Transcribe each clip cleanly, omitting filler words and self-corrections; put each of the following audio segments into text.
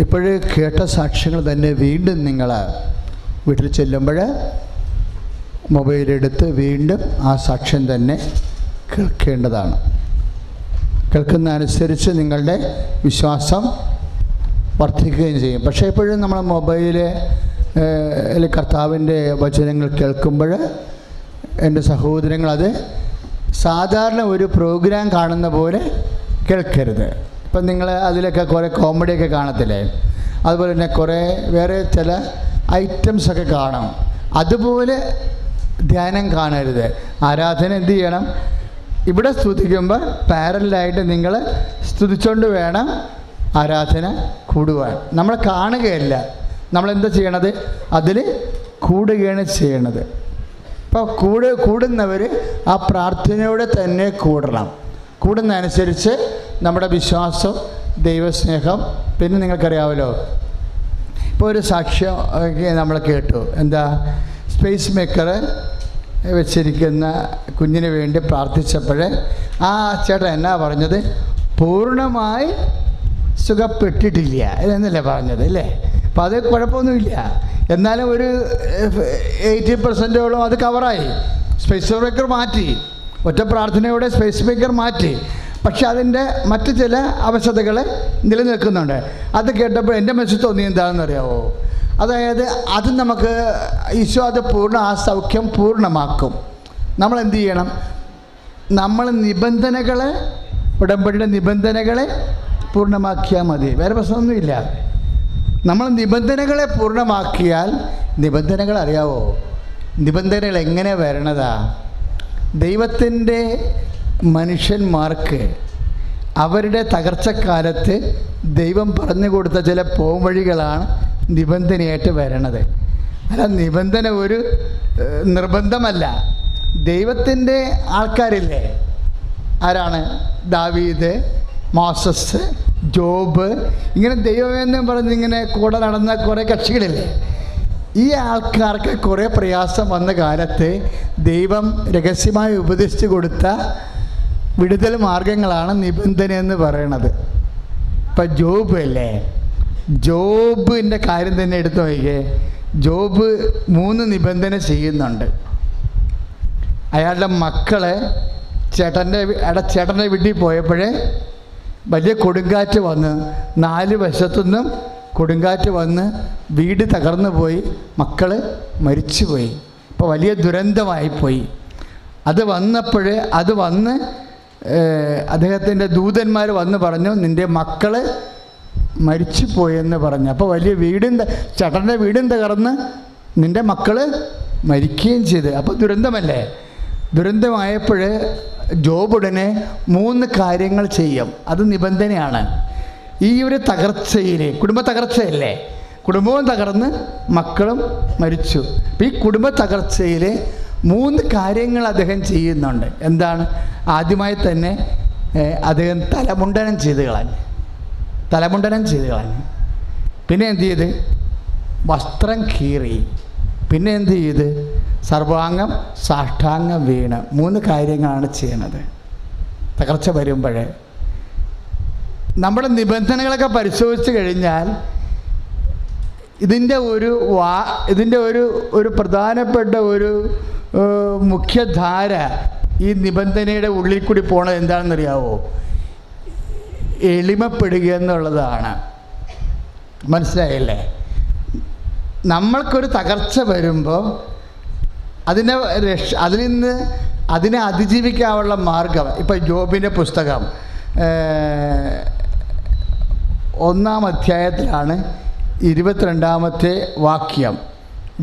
ഇപ്പോഴേ കേട്ട സാക്ഷ്യങ്ങൾ തന്നെ വീണ്ടും നിങ്ങൾ വീട്ടിൽ ചെല്ലുമ്പോൾ മൊബൈലെടുത്ത് വീണ്ടും ആ സാക്ഷ്യം തന്നെ കേൾക്കേണ്ടതാണ്. കേൾക്കുന്ന അനുസരിച്ച് നിങ്ങളുടെ വിശ്വാസം വർദ്ധിക്കുകയും ചെയ്യും. പക്ഷേ എപ്പോഴും നമ്മൾ മൊബൈലിൽ കർത്താവിൻ്റെ വചനങ്ങൾ കേൾക്കുമ്പോൾ എൻ്റെ സഹോദരങ്ങൾ അത് സാധാരണ ഒരു പ്രോഗ്രാം കാണുന്ന പോലെ കേൾക്കരുത്. ഇപ്പം നിങ്ങൾ അതിലൊക്കെ കുറേ കോമഡിയൊക്കെ കാണത്തില്ലേ, അതുപോലെ തന്നെ കുറേ വേറെ ചില ഐറ്റംസൊക്കെ കാണും. അതുപോലെ ധ്യാനം കാണരുത്. ആരാധന എന്ത് ചെയ്യണം? ഇവിടെ സ്തുതിക്കുമ്പോൾ പാരലായിട്ട് നിങ്ങൾ സ്തുതിച്ചുകൊണ്ട് വേണം ആരാധന കൂടുവാൻ. നമ്മൾ കാണുകയല്ല, നമ്മളെന്താ ചെയ്യണത്? അതിൽ കൂടുകയാണ് ചെയ്യണത്. അപ്പോൾ കൂടുന്നവർ ആ പ്രാർത്ഥനയോടെ തന്നെ കൂടണം. കൂടുന്നതനുസരിച്ച് നമ്മുടെ വിശ്വാസം, ദൈവസ്നേഹം, പിന്നെ നിങ്ങൾക്കറിയാമല്ലോ, ഇപ്പോൾ ഒരു സാക്ഷ്യം നമ്മൾ കേട്ടു. എന്താ? സ്പേസ് മേക്കർ വെച്ചിരിക്കുന്ന കുഞ്ഞിന് വേണ്ടി പ്രാർത്ഥിച്ചപ്പോൾ ആ ചേട്ടൻ എന്നാ പറഞ്ഞത്? പൂർണ്ണമായി സുഖപ്പെട്ടിട്ടില്ല എന്നല്ലേ പറഞ്ഞത്, അല്ലേ? അപ്പം അത് കുഴപ്പമൊന്നുമില്ല. എന്നാലും ഒരു 80% അത് കവറായി. സ്പേസ് മേക്കർ മാറ്റി, ഒറ്റ പ്രാർത്ഥനയോടെ സ്പേസ് മേക്കർ മാറ്റി. പക്ഷെ അതിൻ്റെ മറ്റ് ചില അവശതകൾ നിലനിൽക്കുന്നുണ്ട്. അത് കേട്ടപ്പോൾ എൻ്റെ മനസ്സിൽ തോന്നി എന്താണെന്നറിയാമോ? അതായത് അത് നമുക്ക് ഈശോ അത് ആ സൗഖ്യം പൂർണ്ണമാക്കും. നമ്മൾ എന്ത് ചെയ്യണം? നമ്മൾ നിബന്ധനകളെ, ഉടമ്പടിയുടെ നിബന്ധനകളെ പൂർണ്ണമാക്കിയാൽ മതി. വേറെ പ്രശ്നമൊന്നുമില്ല. നമ്മൾ നിബന്ധനകളെ പൂർണ്ണമാക്കിയാൽ, നിബന്ധനകൾ അറിയാവോ? നിബന്ധനകൾ എങ്ങനെ വരണതാ? ദൈവത്തിൻ്റെ മനുഷ്യന്മാർക്ക് അവരുടെ തകർച്ചക്കാലത്ത് ദൈവം പറഞ്ഞു കൊടുത്ത ചില പോംവഴികളാണ് നിബന്ധനയായിട്ട് വരണത്. അല്ല, നിബന്ധന ഒരു നിർബന്ധമല്ല. ദൈവത്തിൻ്റെ ആൾക്കാരില്ലേ? ആരാണ്? ദാവീദ്, മോസസ്, ജോബ്, ഇങ്ങനെ ദൈവമെന്നും പറഞ്ഞിങ്ങനെ കൂടെ നടന്ന കുറേ കക്ഷികളില്ലേ? ഈ ആൾക്കാർക്ക് കുറേ പ്രയാസം വന്ന കാലത്ത് ദൈവം രഹസ്യമായി ഉപദേശിച്ചു കൊടുത്ത വിടുതൽ മാർഗങ്ങളാണ് നിബന്ധന എന്ന് പറയണത്. ഇപ്പം ജോബ് അല്ലേ, ജോബിൻ്റെ കാര്യം തന്നെ എടുത്തു നോക്കിയേ. ജോബ് 3 നിബന്ധന ചെയ്യുന്നുണ്ട്. അയാളുടെ മക്കളെ ചേട്ടൻ്റെ വീട്ടിൽ പോയപ്പോഴേ വലിയ കൊടുങ്കാറ്റ് വന്ന് 4 വശത്തുനിന്നും കൊടുങ്കാറ്റ് വന്ന് വീട് തകർന്നു പോയി, മക്കൾ മരിച്ചുപോയി. ഇപ്പോൾ വലിയ ദുരന്തമായിപ്പോയി. അത് വന്ന് അദ്ദേഹത്തിൻ്റെ ദൂതന്മാർ വന്ന് പറഞ്ഞു, നിൻ്റെ മക്കൾ മരിച്ചു പോയെന്ന് പറഞ്ഞു. അപ്പോൾ വലിയ ചേട്ടൻ്റെ വീടും തകർന്ന് നിൻ്റെ മക്കൾ മരിക്കുകയും ചെയ്ത്. അപ്പോൾ ദുരന്തമല്ലേ? ദുരന്തമായപ്പോൾ ജോബുടനെ 3 കാര്യങ്ങൾ ചെയ്യും. അത് നിബന്ധനയാണ്. ഈ ഒരു തകർച്ചയിൽ, കുടുംബ തകർച്ചയല്ലേ, കുടുംബവും തകർന്ന് മക്കളും മരിച്ചു. അപ്പോൾ ഈ കുടുംബ തകർച്ചയിൽ 3 കാര്യങ്ങൾ അദ്ദേഹം ചെയ്യുന്നുണ്ട്. എന്താണ്? ആദ്യമായി തന്നെ അദ്ദേഹം തലമുണ്ടനം ചെയ്ത് കളഞ്ഞു. പിന്നെ എന്ത് ചെയ്ത്? വസ്ത്രം കീറി. പിന്നെ എന്ത് ചെയ്ത്? സർവാംഗം സാഷ്ടാംഗം വീണ്. 3 കാര്യങ്ങളാണ് ചെയ്യുന്നത്. തകർച്ച വരുമ്പോഴേ നമ്മുടെ നിബന്ധനകളൊക്കെ പരിശോധിച്ച് കഴിഞ്ഞാൽ ഇതിൻ്റെ ഒരു പ്രധാനപ്പെട്ട ഒരു മുഖ്യധാര ഈ നിബന്ധനയുടെ ഉള്ളിൽ കൂടി പോണത് എന്താണെന്നറിയാവോ? എളിമപ്പെടുക എന്നുള്ളതാണ്. മനസ്സിലായില്ലേ? നമ്മൾക്കൊരു തകർച്ച വരുമ്പോൾ അതിനെ അതിജീവിക്കാനുള്ള മാർഗം. ഇപ്പം ജോബിൻ്റെ പുസ്തകം 1-ാം അധ്യായത്തിലാണ് 22-ാമത്തെ വാക്യം.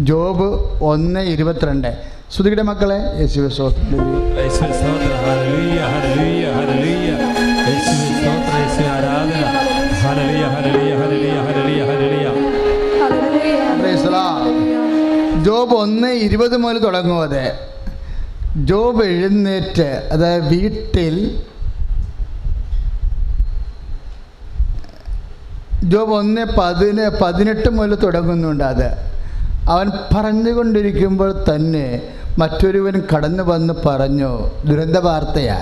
ജോബ് 1:22. ശ്രുതിയുടെ മക്കളെ, യേശുവേ സ്തോത്രം. ജോബ് 1:20 മുതൽ തുടങ്ങും. അത് ജോബ് എഴുന്നേറ്റ്, അതായത് വീട്ടിൽ ജോബ് 1:18 മുതൽ തുടങ്ങുന്നുണ്ട്. അത് അവൻ പറഞ്ഞുകൊണ്ടിരിക്കുമ്പോൾ തന്നെ മറ്റൊരുവൻ കടന്നു വന്ന് പറഞ്ഞു, ദുരന്ത വാർത്തയാ,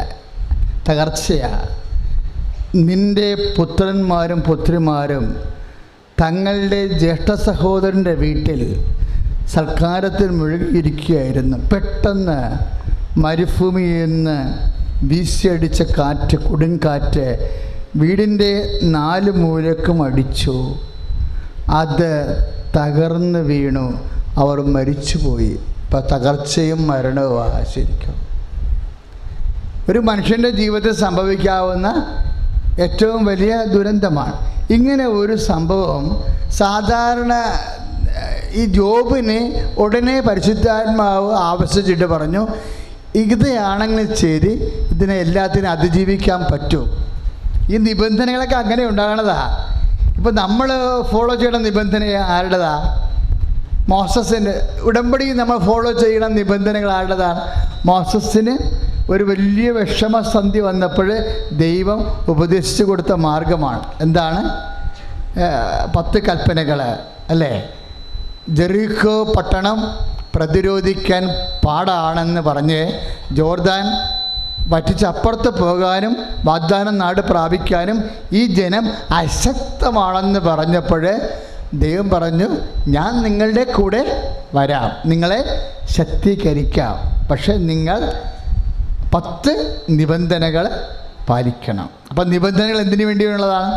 തകർച്ചയാ, നിൻ്റെ പുത്രന്മാരും പുത്രിമാരും തങ്ങളുടെ ജ്യേഷ്ഠ സഹോദരൻ്റെ വീട്ടിൽ സൽക്കാരത്തിൽ മുഴുകിയിരിക്കുകയായിരുന്നു. പെട്ടെന്ന് മരുഭൂമിയിൽ നിന്ന് വീശിയടിച്ച കാറ്റ്, കൊടുങ്കാറ്റ് വീടിൻ്റെ 4 മൂലക്കും അടിച്ചു. അത് തകർന്ന് വീണു. അവർ മരിച്ചുപോയി. ഇപ്പം തകർച്ചയും മരണവുമാണ് ശരിക്കും ഒരു മനുഷ്യൻ്റെ ജീവിതത്തിൽ സംഭവിക്കാവുന്ന ഏറ്റവും വലിയ ദുരന്തമാണ്. ഇങ്ങനെ ഒരു സംഭവം സാധാരണ ഈ ജോബിന് ഉടനെ പരിശുദ്ധാത്മാവ് ആവശ്യിച്ചിട്ട് പറഞ്ഞു, ഇതാണെങ്കിൽ ശരി, ഇതിനെ എല്ലാത്തിനും അതിജീവിക്കാൻ പറ്റും. ഈ നിബന്ധനകളൊക്കെ അങ്ങനെ ഉണ്ടാകണതാ. ഇപ്പം നമ്മൾ ഫോളോ ചെയ്യണ നിബന്ധന ആരുടേതാ? മോസസിൻ്റെ. ഉടമ്പടി നമ്മൾ ഫോളോ ചെയ്യണ നിബന്ധനകൾ ആരുടേതാണ്? മോസസിന് ഒരു വലിയ വിഷമസന്ധി വന്നപ്പോൾ ദൈവം ഉപദേശിച്ചു കൊടുത്ത മാർഗമാണ്. എന്താണ്? 10 കൽപ്പനകൾ അല്ലേ? ജെറിക്കോ പട്ടണം പ്രതിരോധിക്കാൻ പാടാണെന്ന് പറഞ്ഞ് ജോർദാൻ വറ്റിച്ചപ്പുറത്ത് പോകാനും വാഗ്ദാനം നാട് പ്രാപിക്കാനും ഈ ജനം അശക്തമാണെന്ന് പറഞ്ഞപ്പോൾ ദൈവം പറഞ്ഞു, ഞാൻ നിങ്ങളുടെ കൂടെ വരാം, നിങ്ങളെ ശക്തീകരിക്കാം, പക്ഷെ നിങ്ങൾ 10 നിബന്ധനകൾ പാലിക്കണം. അപ്പം നിബന്ധനകൾ എന്തിനു വേണ്ടിയുള്ളതാണ്?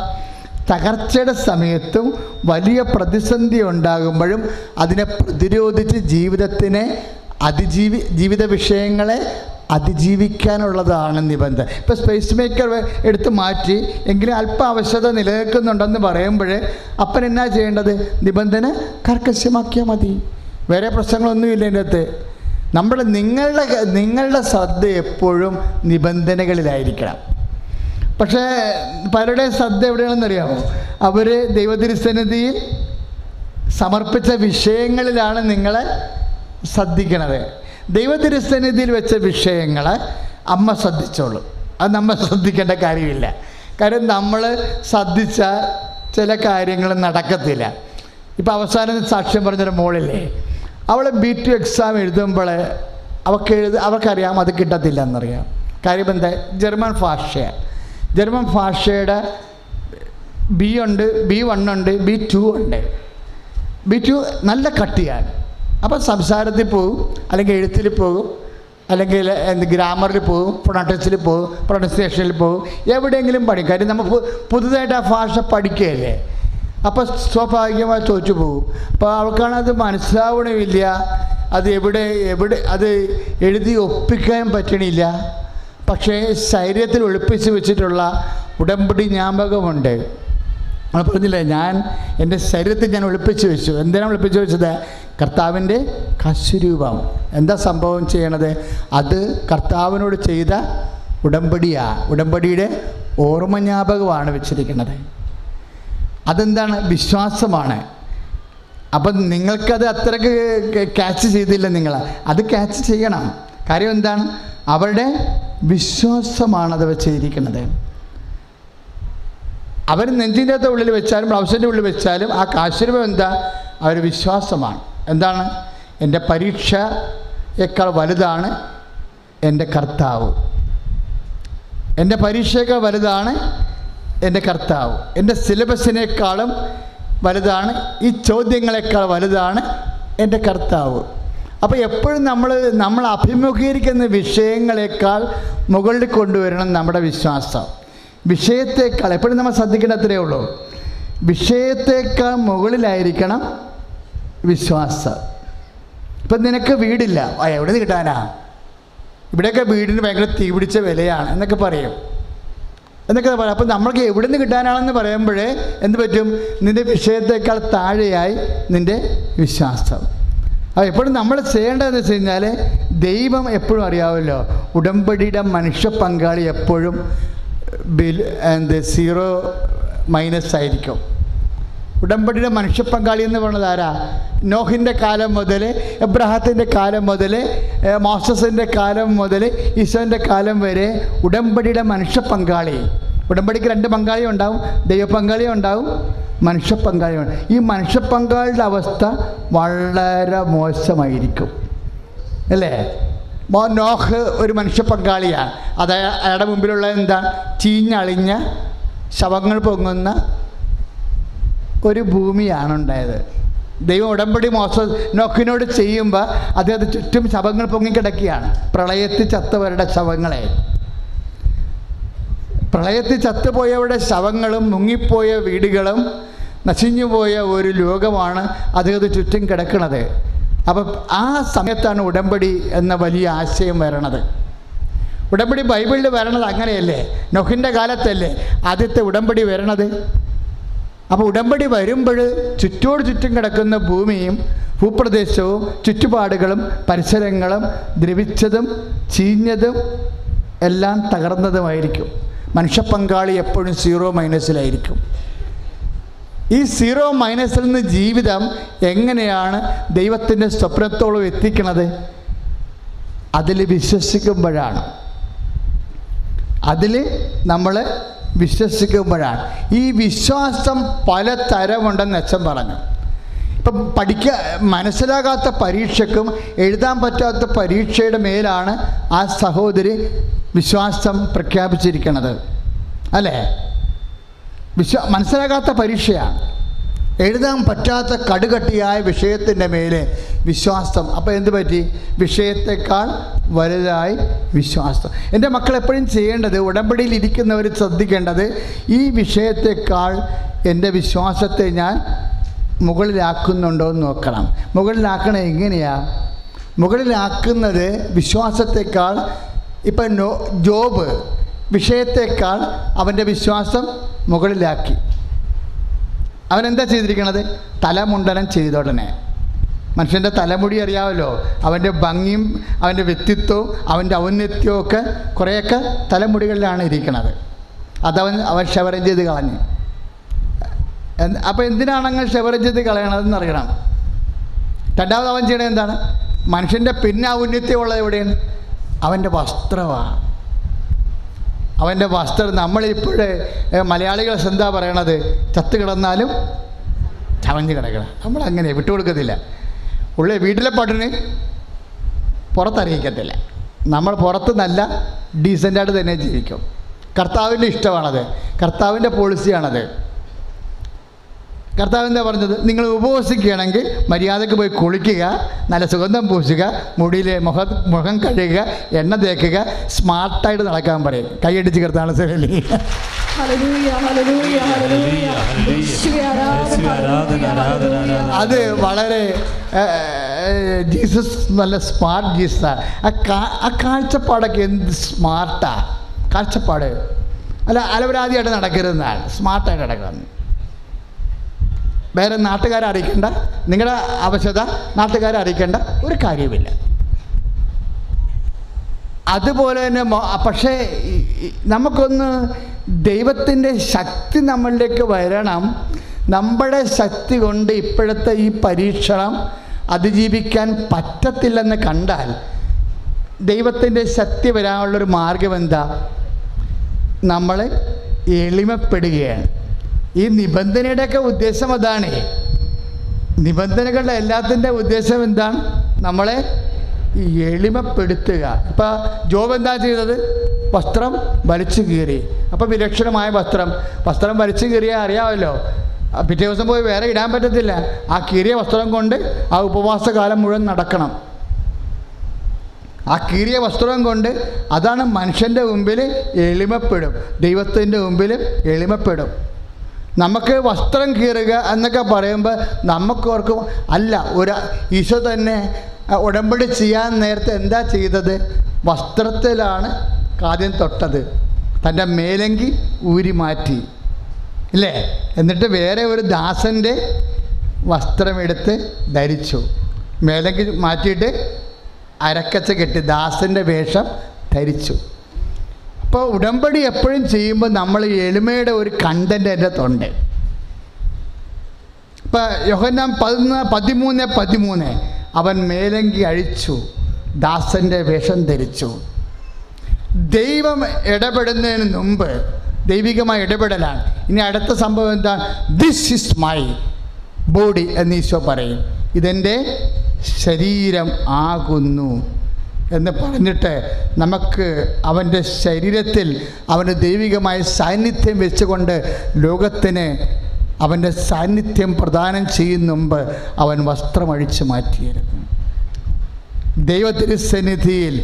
തകർച്ചയുടെ സമയത്തും വലിയ പ്രതിസന്ധി ഉണ്ടാകുമ്പോഴും അതിനെ പ്രതിരോധിച്ച് ജീവിത വിഷയങ്ങളെ അതിജീവിക്കാനുള്ളതാണ് നിബന്ധന. ഇപ്പോൾ സ്പേസ് മേക്കർ എടുത്ത് മാറ്റി എങ്കിലും അല്പ ആവശ്യകത നിലനിൽക്കുന്നുണ്ടെന്ന് പറയുമ്പോൾ അപ്പൻ എന്നാ ചെയ്യേണ്ടത്? നിബന്ധന കർക്കശമാക്കിയാൽ മതി. വേറെ പ്രശ്നങ്ങളൊന്നുമില്ല എൻ്റെ അകത്ത്. നിങ്ങളുടെ ശ്രദ്ധ എപ്പോഴും നിബന്ധനകളിലായിരിക്കണം. പക്ഷേ പലരുടെയും ശ്രദ്ധ എവിടെയാണെന്നറിയാമോ? അവർ ദൈവതിരുസന്നിധിയിൽ സമർപ്പിച്ച വിഷയങ്ങളിലാണ് നിങ്ങളെ ശ്രദ്ധിക്കണത്. ദൈവതിരുസന്നിധിയിൽ വെച്ച വിഷയങ്ങൾ അമ്മ ശ്രദ്ധിച്ചോളൂ. അത് നമ്മൾ ശ്രദ്ധിക്കേണ്ട കാര്യമില്ല. കാര്യം നമ്മൾ ശ്രദ്ധിച്ച ചില കാര്യങ്ങൾ നടക്കത്തില്ല. ഇപ്പോൾ അവസാനം സാക്ഷ്യം പറഞ്ഞൊരു മോളില്ലേ, അവൾ B2 എക്സാം എഴുതുമ്പോൾ അവർക്കറിയാം അത് കിട്ടത്തില്ല എന്നറിയാം. കാര്യം എന്താ? ജർമ്മൻ ഭാഷയുടെ B ഉണ്ട്, B1 ഉണ്ട്, B2 ഉണ്ട്. B2 നല്ല കട്ടിയാണ്. അപ്പോൾ സംസാരത്തിൽ പോകും, അല്ലെങ്കിൽ എഴുത്തിൽ പോകും, അല്ലെങ്കിൽ ഗ്രാമറിൽ പോകും, പ്രൊണൗൺസിയേഷനിൽ പോകും, എവിടെയെങ്കിലും പഠിക്കും. കാര്യം നമ്മൾ പുതുതായിട്ട് ആ ഭാഷ പഠിക്കുകയല്ലേ. അപ്പോൾ സ്വാഭാവികമായി തോറ്റു പോകും. അപ്പോൾ അവൾക്കാണത് മനസ്സിലാവണമില്ല. അത് എവിടെ അത് എഴുതി ഒപ്പിക്കാൻ പറ്റണില്ല. പക്ഷേ ശരീരത്തിൽ ഒളിപ്പിച്ച് വെച്ചിട്ടുള്ള ഉടമ്പടി ജ്ഞാപകമുണ്ട്. നമ്മൾ പറഞ്ഞില്ലേ, എൻ്റെ ശരീരത്തിൽ ഞാൻ ഒളിപ്പിച്ച് വെച്ചു. എന്തിനാണ് ഒളിപ്പിച്ച് വെച്ചത്? കർത്താവിൻ്റെ കശുരൂപം. എന്താ സംഭവം ചെയ്യണത്? അത് കർത്താവിനോട് ചെയ്ത ഉടമ്പടിയുടെ ഓർമ്മ ജ്ഞാപകമാണ് വെച്ചിരിക്കുന്നത്. അതെന്താണ്? വിശ്വാസമാണ്. അപ്പം നിങ്ങൾക്കത് അത്രയ്ക്ക് ക്യാച്ച് ചെയ്തില്ല. നിങ്ങൾ അത് ക്യാച്ച് ചെയ്യണം. കാര്യം എന്താണ്? അവരുടെ വിശ്വാസമാണത് വെച്ചിരിക്കുന്നത്. അവർ നെഞ്ചിൻ്റെ ഉള്ളിൽ വെച്ചാലും ബ്ലൗസിൻ്റെ ഉള്ളിൽ വെച്ചാലും ആ കാശുരൂപം എന്താ? അവർ വിശ്വാസമാണ്. എന്താണ്? എൻ്റെ പരീക്ഷയേക്കാൾ വലുതാണ് എൻ്റെ കർത്താവ്. എൻ്റെ പരീക്ഷയേക്കാൾ വലുതാണ് എൻ്റെ കർത്താവ്. എൻ്റെ സിലബസിനേക്കാളും വലുതാണ്, ഈ ചോദ്യങ്ങളെക്കാൾ വലുതാണ് എൻ്റെ കർത്താവ്. അപ്പോൾ എപ്പോഴും നമ്മൾ അഭിമുഖീകരിക്കുന്ന വിഷയങ്ങളെക്കാൾ മുകളിൽ കൊണ്ടുവരണം നമ്മുടെ വിശ്വാസം. വിഷയത്തേക്കാൾ എപ്പോഴും നമ്മൾ ശ്രദ്ധിക്കേണ്ട അത്രയേ ഉള്ളൂ. വിഷയത്തേക്കാൾ മുകളിലായിരിക്കണം വിശ്വാസം. ഇപ്പം നിനക്ക് വീടില്ല, എവിടെ നിന്ന് കിട്ടാനാ? ഇവിടെയൊക്കെ വീടിന് ഭയങ്കര തീ പിടിച്ച വിലയാണ് എന്നൊക്കെ പറയും. അപ്പം നമ്മൾക്ക് എവിടെ നിന്ന് കിട്ടാനാണെന്ന് പറയുമ്പോഴേ എന്ത് പറ്റും? നിൻ്റെ വിഷയത്തേക്കാൾ താഴെയായി നിൻ്റെ വിശ്വാസം. അപ്പോൾ എപ്പോഴും നമ്മൾ ചെയ്യേണ്ടതെന്ന് വെച്ച് കഴിഞ്ഞാൽ, ദൈവം എപ്പോഴും അറിയാമല്ലോ, ഉടമ്പടിയുടെ മനുഷ്യ പങ്കാളി എപ്പോഴും $0- ആയിരിക്കും. ഉടമ്പടിയുടെ മനുഷ്യ പങ്കാളി എന്ന് പറയുന്നത് ആരാ? നോഹിൻ്റെ കാലം മുതൽ, എബ്രഹാത്തിൻ്റെ കാലം മുതൽ, മോസസിൻ്റെ കാലം മുതൽ, ഈശോൻ്റെ കാലം വരെ ഉടമ്പടിയുടെ മനുഷ്യ പങ്കാളി. ഉടമ്പടിക്ക് 2 പങ്കാളിയും ഉണ്ടാവും, ദൈവ പങ്കാളിയും ഉണ്ടാവും, മനുഷ്യ പങ്കാളിയും. ഈ മനുഷ്യ പങ്കാളിയുടെ അവസ്ഥ വളരെ മോശമായിരിക്കും അല്ലേ? നോഹ് ഒരു മനുഷ്യ പങ്കാളിയാണ്. അയാളുടെ മുമ്പിലുള്ള എന്താ? ചീഞ്ഞളിഞ്ഞ ശവങ്ങൾ പൊങ്ങുന്ന ഒരു ഭൂമിയാണ് ഉണ്ടായത്. ദൈവം ഉടമ്പടി നോക്കിനോട് ചെയ്യുമ്പോൾ അദ്ദേഹത്തെ ചുറ്റും ശവങ്ങൾ പൊങ്ങിക്കിടക്കുകയാണ്. പ്രളയത്തിൽ ചത്തുവരുടെ ശവങ്ങളെ, പ്രളയത്തിൽ ചത്തുപോയവരുടെ ശവങ്ങളും മുങ്ങിപ്പോയ വീടുകളും നശിഞ്ഞുപോയ ഒരു ലോകമാണ് അദ്ദേഹത്തെ ചുറ്റും കിടക്കുന്നത്. അപ്പം ആ സമയത്താണ് ഉടമ്പടി എന്ന വലിയ ആശയം വരണത്. ഉടമ്പടി ബൈബിളിൽ വരണത് അങ്ങനെയല്ലേ? നോഹിൻ്റെ കാലത്തല്ലേ ആദ്യത്തെ ഉടമ്പടി വരണത്. അപ്പോൾ ഉടമ്പടി വരുമ്പോൾ ചുറ്റോട് ചുറ്റും കിടക്കുന്ന ഭൂമിയും ഭൂപ്രദേശവും ചുറ്റുപാടുകളും പരിസരങ്ങളും ദ്രവിച്ചതും ചീഞ്ഞതും എല്ലാം തകർന്നതുമായിരിക്കും. മനുഷ്യപ്പങ്കാളി എപ്പോഴും 0- ഈ 0- നിന്ന് ജീവിതം എങ്ങനെയാണ് ദൈവത്തിൻ്റെ സ്വപ്നത്തോളം എത്തിക്കുന്നത്? അതിൽ വിശ്വസിക്കുമ്പോഴാണ്. അതിൽ നമ്മൾ വിശ്വസിക്കുമ്പോഴാണ്. ഈ വിശ്വാസം പല തരമുണ്ടെന്ന് അച്ഛൻ പറഞ്ഞു. ഇപ്പം മനസ്സിലാകാത്ത പരീക്ഷയ്ക്കും എഴുതാൻ പറ്റാത്ത പരീക്ഷയുടെ മേലാണ് ആ സഹോദരി വിശ്വാസം പ്രഖ്യാപിച്ചിരിക്കുന്നത്, അല്ലേ? മനസ്സിലാകാത്ത പരീക്ഷയാണ്, എഴുതാൻ പറ്റാത്ത കടുകട്ടിയായ വിഷയത്തിൻ്റെ മേലെ വിശ്വാസം. അപ്പോൾ എന്ത് പറ്റി? വിഷയത്തെക്കാൾ വലുതായി വിശ്വാസം. എൻ്റെ മക്കൾ എപ്പോഴും ചെയ്യേണ്ടത്, ഉടമ്പടിയിൽ ഇരിക്കുന്നവർ ശ്രദ്ധിക്കേണ്ടത്, ഈ വിഷയത്തെക്കാൾ എൻ്റെ വിശ്വാസത്തെ ഞാൻ മുകളിലാക്കുന്നുണ്ടോ എന്ന് നോക്കണം. മുകളിലാക്കണത് എങ്ങനെയാണ്? മുകളിലാക്കുന്നത് വിശ്വാസത്തെക്കാൾ, ഇപ്പം ജോബ് വിഷയത്തെക്കാൾ അവൻ്റെ വിശ്വാസം മുകളിലാക്കി. അവനെന്താ ചെയ്തിരിക്കണത്? തലമുണ്ടനം ചെയ്തോടനെ. മനുഷ്യൻ്റെ തലമുടി അറിയാമല്ലോ, അവൻ്റെ ഭംഗിയും അവൻ്റെ വ്യക്തിത്വവും അവൻ്റെ ഔന്നത്യവും ഒക്കെ കുറേയൊക്കെ തലമുടികളിലാണ് ഇരിക്കുന്നത്. അവൻ ഷവരം ചെയ്ത് കളഞ്ഞ്. അപ്പോൾ എന്തിനാണ് അങ്ങനെ ഷവരം ചെയ്ത് കളയണതെന്ന് അറിയണം. രണ്ടാമത് അവൻ ചെയ്യണത് എന്താണ്? മനുഷ്യൻ്റെ പിന്നെ ഔന്നത്യമുള്ളത് എവിടെയാണ്? അവൻ്റെ വസ്ത്രമാണ്. അവൻ്റെ വസ്ത്രം. നമ്മളിപ്പോഴേ മലയാളികൾ എന്താ പറയണത്? ചത്ത് കിടന്നാലും ചവഞ്ഞ് കിടക്കണം. നമ്മളങ്ങനെ വിട്ടുകൊടുക്കത്തില്ല. വീട്ടിലെ പട്ടിണി പുറത്തറിയിക്കത്തില്ല. നമ്മൾ പുറത്ത് നല്ല ഡീസൻ്റായിട്ട് തന്നെ ജീവിക്കും. കർത്താവിൻ്റെ ഇഷ്ടമാണത്, കർത്താവിൻ്റെ പോളിസിയാണത്. കർത്താവ് എന്താ പറഞ്ഞത്? നിങ്ങൾ ഉപവസിക്കുകയാണെങ്കിൽ മര്യാദയ്ക്ക് പോയി കുളിക്കുക, നല്ല സുഗന്ധം പൂശുക, മുടിയിലെ മുഖം കഴുകുക, എണ്ണ തേക്കുക, സ്മാർട്ടായിട്ട് നടക്കാൻ പറയും. കൈയടിച്ച് കർത്താവ് സേവലി. അത് വളരെ ജീസസ് നല്ല സ്മാർട്ട് ജീസസാണ്. ആ കാഴ്ചപ്പാടൊക്കെ എന്ത് സ്മാർട്ടാ കാഴ്ചപ്പാട്. അല്ല അലവരാതിയായിട്ട് നടക്കരുതെന്നാണ്, സ്മാർട്ടായിട്ട് നടക്കണം. വേറെ നാട്ടുകാരെ അറിയിക്കേണ്ട, നിങ്ങളുടെ ആവശ്യത നാട്ടുകാരെ അറിയിക്കേണ്ട ഒരു കാര്യമില്ല. അതുപോലെ തന്നെ പക്ഷേ നമുക്കൊന്ന് ദൈവത്തിൻ്റെ ശക്തി നമ്മളിലേക്ക് വരണം. നമ്മുടെ ശക്തി കൊണ്ട് ഇപ്പോഴത്തെ ഈ പരീക്ഷണം അതിജീവിക്കാൻ പറ്റത്തില്ലെന്ന് കണ്ടാൽ ദൈവത്തിൻ്റെ ശക്തി വരാനുള്ളൊരു മാർഗം എന്താ? നമ്മൾ എളിമപ്പെടുകയാണ്. ഈ നിബന്ധനയുടെയൊക്കെ ഉദ്ദേശം അതാണ്. നിബന്ധനകളുടെ എല്ലാത്തിൻ്റെ ഉദ്ദേശം എന്താണ്? നമ്മളെ എളിമപ്പെടുത്തുക. ഇപ്പം ജോബ് എന്താ ചെയ്തത്? വസ്ത്രം വലിച്ചു കീറി. അപ്പം വിലക്ഷണമായ വസ്ത്രം വലിച്ചു കീറിയാൽ അറിയാമല്ലോ, പിറ്റേ ദിവസം പോയി വേറെ ഇടാൻ പറ്റത്തില്ല. ആ കീറിയ വസ്ത്രം കൊണ്ട് ആ ഉപവാസകാലം മുഴുവൻ നടക്കണം. ആ കീറിയ വസ്ത്രം കൊണ്ട് അതാണ് മനുഷ്യൻ്റെ മുമ്പിൽ എളിമപ്പെടും, ദൈവത്തിൻ്റെ മുമ്പിൽ എളിമപ്പെടും. നമുക്ക് വസ്ത്രം കീറുക എന്നൊക്കെ പറയുമ്പോൾ നമുക്കോർക്കും അല്ല, ഈശോ തന്നെ ഉടമ്പടി ചെയ്യാൻ നേരത്തെ എന്താ ചെയ്തത്? വസ്ത്രത്തിലാണ് ആദ്യം തൊട്ടത്. തൻ്റെ മേലങ്കി ഊരി മാറ്റി, ഇല്ലേ? എന്നിട്ട് വേറെ ഒരു ദാസൻ്റെ വസ്ത്രമെടുത്ത് ധരിച്ചു. മേലങ്കി മാറ്റിയിട്ട് അരക്കച്ച കെട്ടി ദാസൻ്റെ വേഷം ധരിച്ചു. അപ്പോൾ ഉടമ്പടി എപ്പോഴും ചെയ്യുമ്പോൾ നമ്മൾ എളിമയുടെ ഒരു കണ്ടൻ്റ് എൻ്റെ തൊണ്ട്. ഇപ്പം യോഹന്നാൻ 13:13 അവൻ മേലങ്കി അഴിച്ചു, ദാസൻ്റെ വേഷം ധരിച്ചു. ദൈവം ഇടപെടുന്നതിന് മുമ്പ് ദൈവികമായ ഇടപെടലാണ്. ഇനി അടുത്ത സംഭവം എന്താണ്? ദിസ് ഈസ് മൈ ബോഡി എന്ന് ഈശോ പറയും. ഇതെൻ്റെ ശരീരം ആകുന്നു എന്ന് പറഞ്ഞിട്ട് നമുക്ക് അവൻ്റെ ശരീരത്തിൽ അവൻ്റെ ദൈവികമായ സാന്നിധ്യം വെച്ചുകൊണ്ട് ലോകത്തിന് അവൻ്റെ സാന്നിധ്യം പ്രദാനം ചെയ്യുന്ന മുമ്പ് അവൻ വസ്ത്രമഴിച്ച് മാറ്റിയിരുന്നു. ദൈവത്തിരുസന്നിധിയിൽ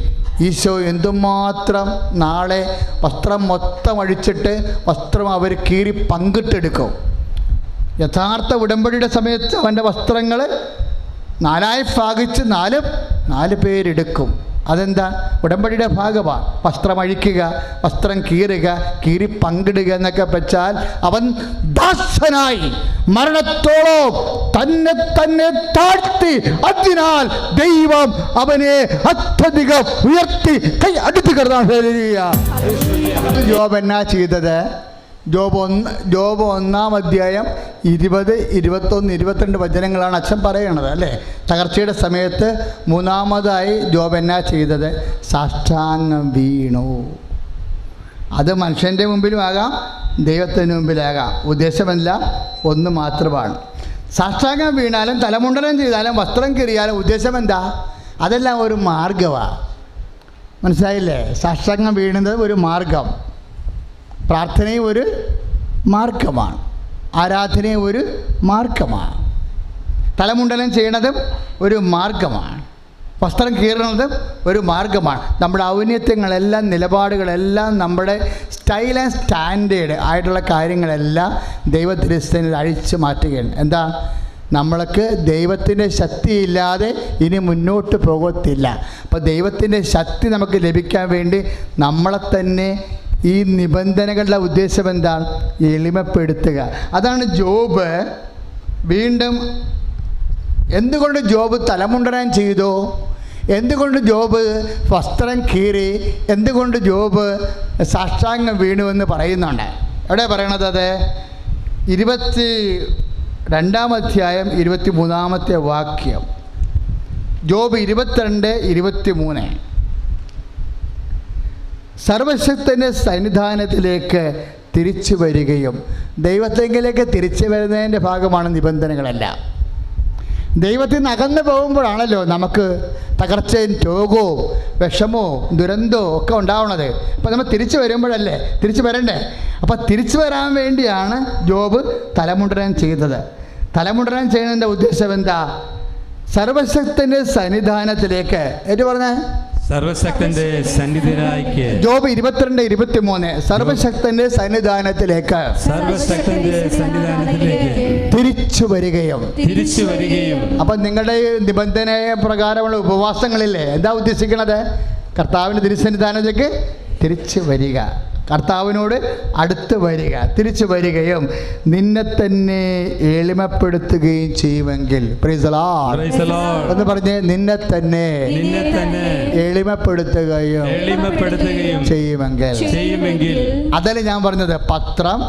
ഈശോ എന്തുമാത്രം നാളെ വസ്ത്രം മൊത്തം അഴിച്ചിട്ട് വസ്ത്രം അവർ കീറി പങ്കിട്ടെടുക്കും. യഥാർത്ഥ ഉടമ്പടിയുടെ സമയത്ത് അവൻ്റെ വസ്ത്രങ്ങൾ 4 ഭാഗിച്ച് 4 പേരെടുക്കും. അതെന്താ? ഉടമ്പടിയുടെ ഭാഗമാണ്. വസ്ത്രം അഴിക്കുക, വസ്ത്രം കീറുക, കീറി പങ്കിടുക എന്നൊക്കെ വെച്ചാൽ അവൻ ദാസനായി മരണത്തോളം തന്നെ താഴ്ത്തി, അതിനാൽ ദൈവം അവനെ അത്യധികം ഉയർത്തി കൈ അടുത്ത് കിടന്നാണ്. ജോബ് എന്നാ ചെയ്തത്? ജോബ് 1-ാം അധ്യായം 20, 21, 22 വചനങ്ങളാണ് അച്ഛൻ പറയണത് അല്ലേ? തകർച്ചയുടെ സമയത്ത് 3-ാമതായി ജോബ് എന്നാ ചെയ്തത്? സാഷ്ടാംഗം വീണു. അത് മനുഷ്യൻ്റെ മുമ്പിലും ആകാം, ദൈവത്തിന് മുമ്പിലാകാം. ഉദ്ദേശമല്ല, ഒന്ന് മാത്രമാണ്. സാഷ്ടാംഗം വീണാലും തലമുണ്ടനം ചെയ്താലും വസ്ത്രം കീറിയാലും ഉദ്ദേശം എന്താ? അതെല്ലാം ഒരു മാർഗമാണ്. മനസ്സിലായില്ലേ? സാഷ്ടാംഗം വീണത് ഒരു മാർഗം, പ്രാർത്ഥനയും ഒരു മാർഗമാണ്, ആരാധനയും ഒരു മാർഗമാണ്, തലമുണ്ടനം ചെയ്യണതും ഒരു മാർഗമാണ്, വസ്ത്രം കീറുന്നതും ഒരു മാർഗമാണ്. നമ്മുടെ ഔന്നത്യങ്ങളെല്ലാം നിലപാടുകളെല്ലാം നമ്മുടെ സ്റ്റൈൽ ആൻഡ് സ്റ്റാൻഡേർഡ് ആയിട്ടുള്ള കാര്യങ്ങളെല്ലാം ദൈവത്തിരുസന്നിധിയിൽ അഴിച്ചു മാറ്റുകയാണ്. എന്താ? നമ്മൾക്ക് ദൈവത്തിൻ്റെ ശക്തിയില്ലാതെ ഇനി മുന്നോട്ട് പോകത്തില്ല. അപ്പോൾ ദൈവത്തിൻ്റെ ശക്തി നമുക്ക് ലഭിക്കാൻ വേണ്ടി നമ്മളെ തന്നെ ഈ നിബന്ധനകളുടെ ഉദ്ദേശം എന്താണ്? എളിമപ്പെടുത്തുക. അതാണ് ജോബ് വീണ്ടും. എന്തുകൊണ്ട് ജോബ് തലമുണ്ടനം ചെയ്തു? എന്തുകൊണ്ട് ജോബ് വസ്ത്രം കീറി? എന്തുകൊണ്ട് ജോബ് സാഷ്ടാംഗം വീണു എന്ന് പറയുന്നുണ്ട്. എവിടെ പറയണത്? അത് 22-ാം അധ്യായം 23-ാമത്തെ വാക്യം. ജോബ് 22-23. സർവശക്തൻ്റെ സന്നിധാനത്തിലേക്ക് തിരിച്ചു വരികയും, ദൈവത്തെങ്കിലേക്ക് തിരിച്ചു വരുന്നതിൻ്റെ ഭാഗമാണ് നിബന്ധനകളെല്ലാം. ദൈവത്തിൽ നിന്ന് അകന്നു പോകുമ്പോഴാണല്ലോ നമുക്ക് തകർച്ചയും രോഗവും വിഷമവും ദുരന്തവും ഒക്കെ ഉണ്ടാവുന്നത്. അപ്പോൾ നമ്മൾ തിരിച്ചു വരുമ്പോഴല്ലേ തിരിച്ചു വരണ്ടേ? അപ്പോൾ തിരിച്ചു വരാൻ വേണ്ടിയാണ് ജോബ് തലമുണ്ടനം ചെയ്തത്. തലമുണ്ടനം ചെയ്യുന്നതിൻ്റെ ഉദ്ദേശം എന്താ? സർവശക്തൻ്റെ സന്നിധാനത്തിലേക്ക്. ഏറ്റു പറഞ്ഞേ, സർവശക്തന്റെ സന്നിധിയിലേക്ക്. ജോബ് 22-23. സർവശക്തന്റെ സന്നിധാനത്തിലേക്ക്, സർവശക്തന്റെ സന്നിധാനത്തിലേക്ക് തിരിച്ചു വരികയും. അപ്പം നിങ്ങളുടെ നിബന്ധന പ്രകാരമുള്ള ഉപവാസങ്ങളില്ലേ, എന്താ ഉദ്ദേശിക്കണത്? കർത്താവിൻ്റെ തിരുസന്നിധാനത്തേക്ക് തിരിച്ചു വരിക, കർത്താവിനോട് അടുത്ത് വരിക, തിരിച്ചു വരികയും നിന്നെ തന്നെ എളിമപ്പെടുത്തുകയും ചെയ്യുമെങ്കിൽ. പ്രൈസ് ദി ലോർഡ് എന്ന് പറഞ്ഞ് നിന്നെ തന്നെ എളിമപ്പെടുത്തുകയും ചെയ്യുമെങ്കിൽ. അതല്ലേ ഞാൻ പറഞ്ഞത്, പത്രം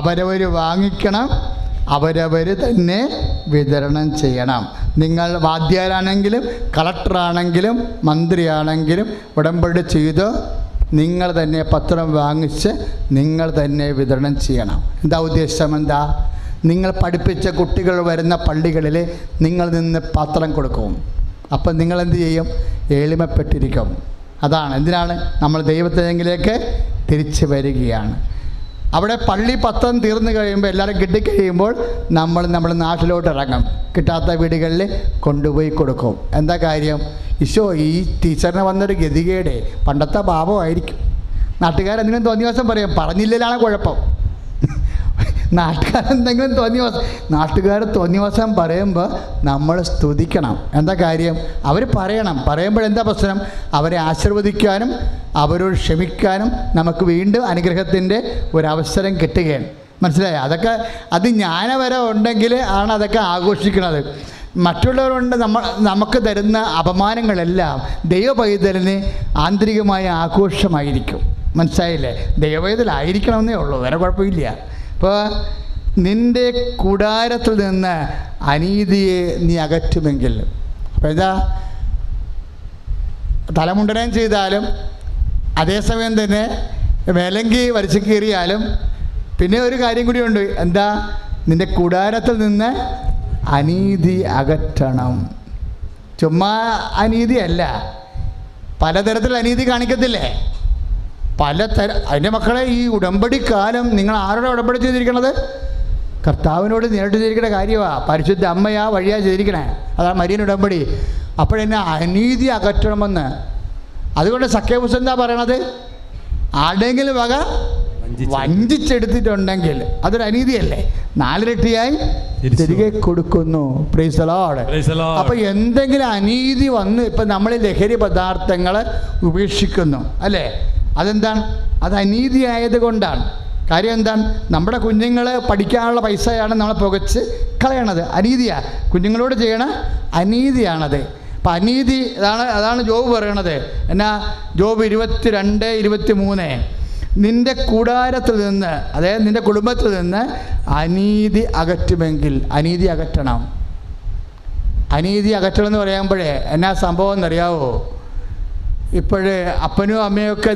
അവരവർ വാങ്ങിക്കണം, അവരവർ തന്നെ വിതരണം ചെയ്യണം. നിങ്ങൾ വാദ്യരാണെങ്കിലും കളക്ടറാണെങ്കിലും മന്ത്രിയാണെങ്കിലും ഉടമ്പടി ചെയ്ത് നിങ്ങൾ തന്നെ പത്രം വാങ്ങിച്ച് നിങ്ങൾ തന്നെ വിതരണം ചെയ്യണം. എന്താ ഉദ്ദേശം? എന്താ? നിങ്ങൾ പഠിപ്പിച്ച കുട്ടികൾ വരുന്ന പള്ളികളിൽ നിങ്ങൾ നിന്ന് പത്രം കൊടുക്കും. അപ്പം നിങ്ങളെന്ത് ചെയ്യും? എളിമപ്പെട്ടിരിക്കും. അതാണ്. എന്തിനാണ്? നമ്മൾ ദൈവത്തിലേക്ക് തിരിച്ചു വരികയാണ്. അവിടെ പള്ളി പത്രം തീർന്നു കഴിയുമ്പോൾ, എല്ലാവരും കിട്ടിക്കഴിയുമ്പോൾ നമ്മൾ നാട്ടിലോട്ട് ഇറങ്ങും. കിട്ടാത്ത വീടുകളിൽ കൊണ്ടുപോയി കൊടുക്കും. എന്താ കാര്യം? ഈശോ ഈ ടീച്ചറിന് വന്നൊരു ഗതികേടെ പണ്ടത്തെ പാപമായിരിക്കും. നാട്ടുകാരെന്തെങ്കിലും തോന്നിയ ദിവസം പറയും, പറഞ്ഞില്ലാണ് കുഴപ്പം. നാട്ടുകാരെന്തെങ്കിലും നാട്ടുകാർ തോന്നിയ ദിവസം പറയുമ്പോൾ നമ്മൾ സ്തുതിക്കണം. എന്താ കാര്യം? അവർ പറയുമ്പോഴെന്താ പ്രശ്നം? അവരെ ആശീർവദിക്കാനും അവരോട് ക്ഷമിക്കാനും നമുക്ക് വീണ്ടും അനുഗ്രഹത്തിൻ്റെ ഒരവസരം കിട്ടുകയാണ്. മനസ്സിലായോ? അതൊക്കെ അത് ജ്ഞാനവരം ഉണ്ടെങ്കിൽ ആണ് അതൊക്കെ ആഘോഷിക്കുന്നത്. മറ്റുള്ളവരുണ്ട് നമുക്ക് തരുന്ന അപമാനങ്ങളെല്ലാം ദൈവപൈതലിന് ആന്തരികമായ ആഘോഷമായിരിക്കും. മനസ്സിലായില്ലേ? ദൈവപൈതലായിരിക്കണമെന്നേ ഉള്ളൂ, വേറെ കുഴപ്പമില്ല. അപ്പോൾ നിൻ്റെ കൂടാരത്തിൽ നിന്ന് അനീതിയെ നീ അകറ്റുമെങ്കിൽ, അപ്പോൾ ഇതാ തലമുണ്ടനം ചെയ്താലും അതേസമയം തന്നെ വിലങ്കി വലിച്ചു കീറിയാലും പിന്നെ ഒരു കാര്യം കൂടിയുണ്ട്. എന്താ? നിൻ്റെ കൂടാരത്തിൽ നിന്ന് അനീതി അകറ്റണം. ചുമ്മാ അനീതിയല്ല, പലതരത്തിൽ അനീതി കാണിക്കത്തില്ലേ? അതിൻ്റെ മക്കളെ, ഈ ഉടമ്പടി കാലം നിങ്ങൾ ആരോടെ ഉടമ്പടി ചെയ്തിരിക്കണത്? കർത്താവിനോട് നേരിട്ട് ചെയ്തിരിക്കുന്ന കാര്യമാണ്. പരിശുദ്ധ അമ്മയാ വഴിയാ ചെയ്തിരിക്കണേ. അതാണ് മരിയൻ ഉടമ്പടി. അപ്പോഴെന്നെ അനീതി അകറ്റണമെന്ന്. അതുകൊണ്ട് സഖ്യപുസ്തകം എന്താ പറയണത്? ആരുടെയെങ്കിലും വക വഞ്ചിച്ചെടുത്തിട്ടുണ്ടെങ്കിൽ അതൊരു അനീതിയല്ലേ? 4 ഇരട്ടിയായി തിരികെ കൊടുക്കുന്നു. Praise the Lord. അപ്പൊ എന്തെങ്കിലും അനീതി വന്ന് ഇപ്പം നമ്മൾ ലഹരി പദാർത്ഥങ്ങൾ ഉപേക്ഷിക്കുന്നു അല്ലേ? അതെന്താണ്? അത് അനീതിയായത് കൊണ്ടാണ്. കാര്യം എന്താണ്? നമ്മുടെ കുഞ്ഞുങ്ങൾ പഠിക്കാനുള്ള പൈസയാണ് നമ്മൾ പുകച്ച് കളയണത്. അനീതിയാണ്. കുഞ്ഞുങ്ങളോട് ചെയ്യണ അനീതിയാണത്. അപ്പം അനീതി അതാണ് ജോബ് പറയണത്. എന്നാ ജോബ് 22:23 നിന്റെ കൂടാരത്തിൽ നിന്ന്, അതായത് നിന്റെ കുടുംബത്തിൽ നിന്ന് അനീതി അകറ്റുമെങ്കിൽ. അനീതി അകറ്റണം. അനീതി അകറ്റണം എന്ന് പറയുമ്പോഴേ എന്നാ സംഭവം എന്നറിയാവോ? ഇപ്പോഴേ അപ്പനും അമ്മയൊക്കെ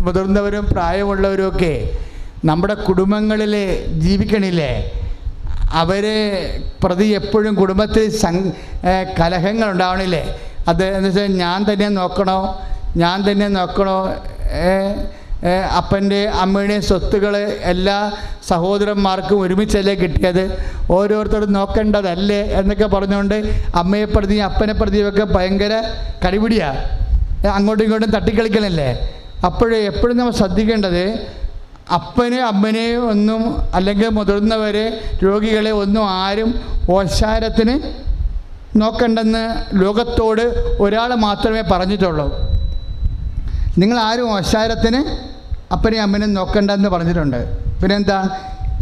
മുതിർന്നവരും പ്രായമുള്ളവരുമൊക്കെ നമ്മുടെ കുടുംബങ്ങളിൽ ജീവിക്കണില്ലേ? അവരെ പ്രതി എപ്പോഴും കുടുംബത്തിൽ കലഹങ്ങൾ ഉണ്ടാവണില്ലേ? അത് എന്ന് വെച്ചാൽ ഞാൻ തന്നെ നോക്കണോ അപ്പൻ്റെ അമ്മയുടെയും സ്വത്തുകൾ എല്ലാ സഹോദരന്മാർക്കും ഒരുമിച്ചല്ലേ കിട്ടിയത്, ഓരോരുത്തരും നോക്കേണ്ടതല്ലേ എന്നൊക്കെ പറഞ്ഞുകൊണ്ട് അമ്മയെ പ്രതിയും അപ്പനെ പ്രതിയുമൊക്കെ ഭയങ്കര കടിപിടിയാണ്. അങ്ങോട്ടും ഇങ്ങോട്ടും തട്ടിക്കളിക്കലല്ലേ? എപ്പോഴും നമ്മൾ ശ്രദ്ധിക്കേണ്ടത് അപ്പനെ അമ്മനെയും ഒന്നും അല്ലെങ്കിൽ മുതിർന്നവരെ രോഗികളെ ഒന്നും ആരും ഓശാരത്തിന് നോക്കണ്ടെന്ന് ലോകത്തോട് ഒരാൾ മാത്രമേ പറഞ്ഞിട്ടുള്ളൂ. നിങ്ങളാരും ഓശാരത്തിന് അപ്പനെയും അമ്മനെയും നോക്കണ്ടെന്ന് പറഞ്ഞിട്ടുണ്ട്. പിന്നെന്താ?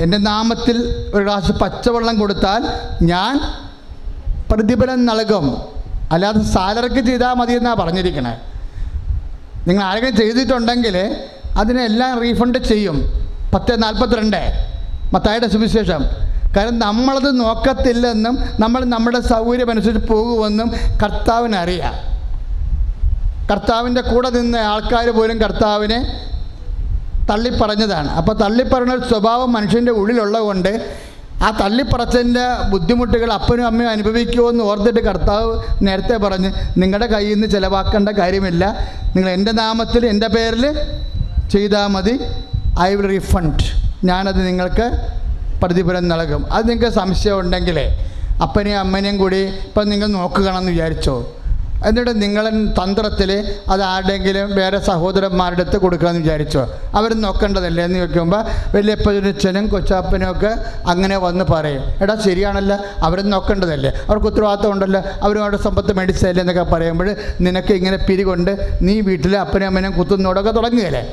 എൻ്റെ നാമത്തിൽ ഒരു ഗ്ലാസ് പച്ചവെള്ളം കൊടുത്താൽ ഞാൻ പ്രതിഫലം നൽകും, അല്ലാതെ സാലറിക്ക് ചെയ്താൽ മതി എന്നാണ് പറഞ്ഞിരിക്കണേ. നിങ്ങൾ ആരെങ്കിലും ചെയ്തിട്ടുണ്ടെങ്കിൽ അതിനെല്ലാം റീഫണ്ട് ചെയ്യും. 10:42 മത്തായിയുടെ സുവിശേഷം. കാരണം നമ്മളത് നോക്കത്തില്ലെന്നും നമ്മൾ നമ്മുടെ സൗകര്യമനുസരിച്ച് പോകുമെന്നും കർത്താവിനറിയാം. കർത്താവിൻ്റെ കൂടെ നിന്ന ആൾക്കാർ പോലും കർത്താവിനെ തള്ളിപ്പറഞ്ഞതാണ്. അപ്പോൾ തള്ളിപ്പറഞ്ഞ സ്വഭാവം മനുഷ്യൻ്റെ ഉള്ളിലുള്ളത് കൊണ്ട് ആ തള്ളിപ്പറച്ചതിൻ്റെ ബുദ്ധിമുട്ടുകൾ അപ്പനും അമ്മയും അനുഭവിക്കുമെന്ന് ഓർത്തിട്ട് കർത്താവ് നേരത്തെ പറഞ്ഞ് നിങ്ങളുടെ കയ്യിൽ നിന്ന് ചിലവാക്കേണ്ട കാര്യമില്ല, നിങ്ങൾ എൻ്റെ നാമത്തിൽ എൻ്റെ പേരിൽ ചെയ്താൽ മതി, ഐ വിൽ റീഫണ്ട്, ഞാനത് നിങ്ങൾക്ക് പ്രതിഫലം നൽകും. അത് നിങ്ങൾക്ക് സംശയം ഉണ്ടെങ്കിൽ അപ്പനെയും അമ്മനെയും കൂടി ഇപ്പം നിങ്ങൾ നോക്കുകയാണെന്ന് വിചാരിച്ചോ, എന്നിട്ട് നിങ്ങൾ തന്ത്രത്തിൽ അത് ആരുടെയെങ്കിലും വേറെ സഹോദരന്മാരുടെ അടുത്ത് കൊടുക്കണമെന്ന് വിചാരിച്ചോ, അവർ നോക്കേണ്ടതല്ലേ എന്ന് ചോദിക്കുമ്പോൾ വലിയപ്പനും കൊച്ചാപ്പനും ഒക്കെ അങ്ങനെ വന്ന് പറയും, എടാ ശരിയാണല്ലോ, അവരും നോക്കേണ്ടതല്ലേ, അവർക്ക് ഉത്തരവാദിത്വം ഉണ്ടല്ലോ, അവരും അവരുടെ സമ്പത്ത് മേടിച്ചതല്ലേ എന്നൊക്കെ പറയുമ്പോൾ നിനക്ക് ഇങ്ങനെ പിരികൊണ്ട് നീ വീട്ടിൽ അപ്പനും അമ്മനെയും കുത്തുന്നോടൊക്കെ തുടങ്ങുകയല്ലേ.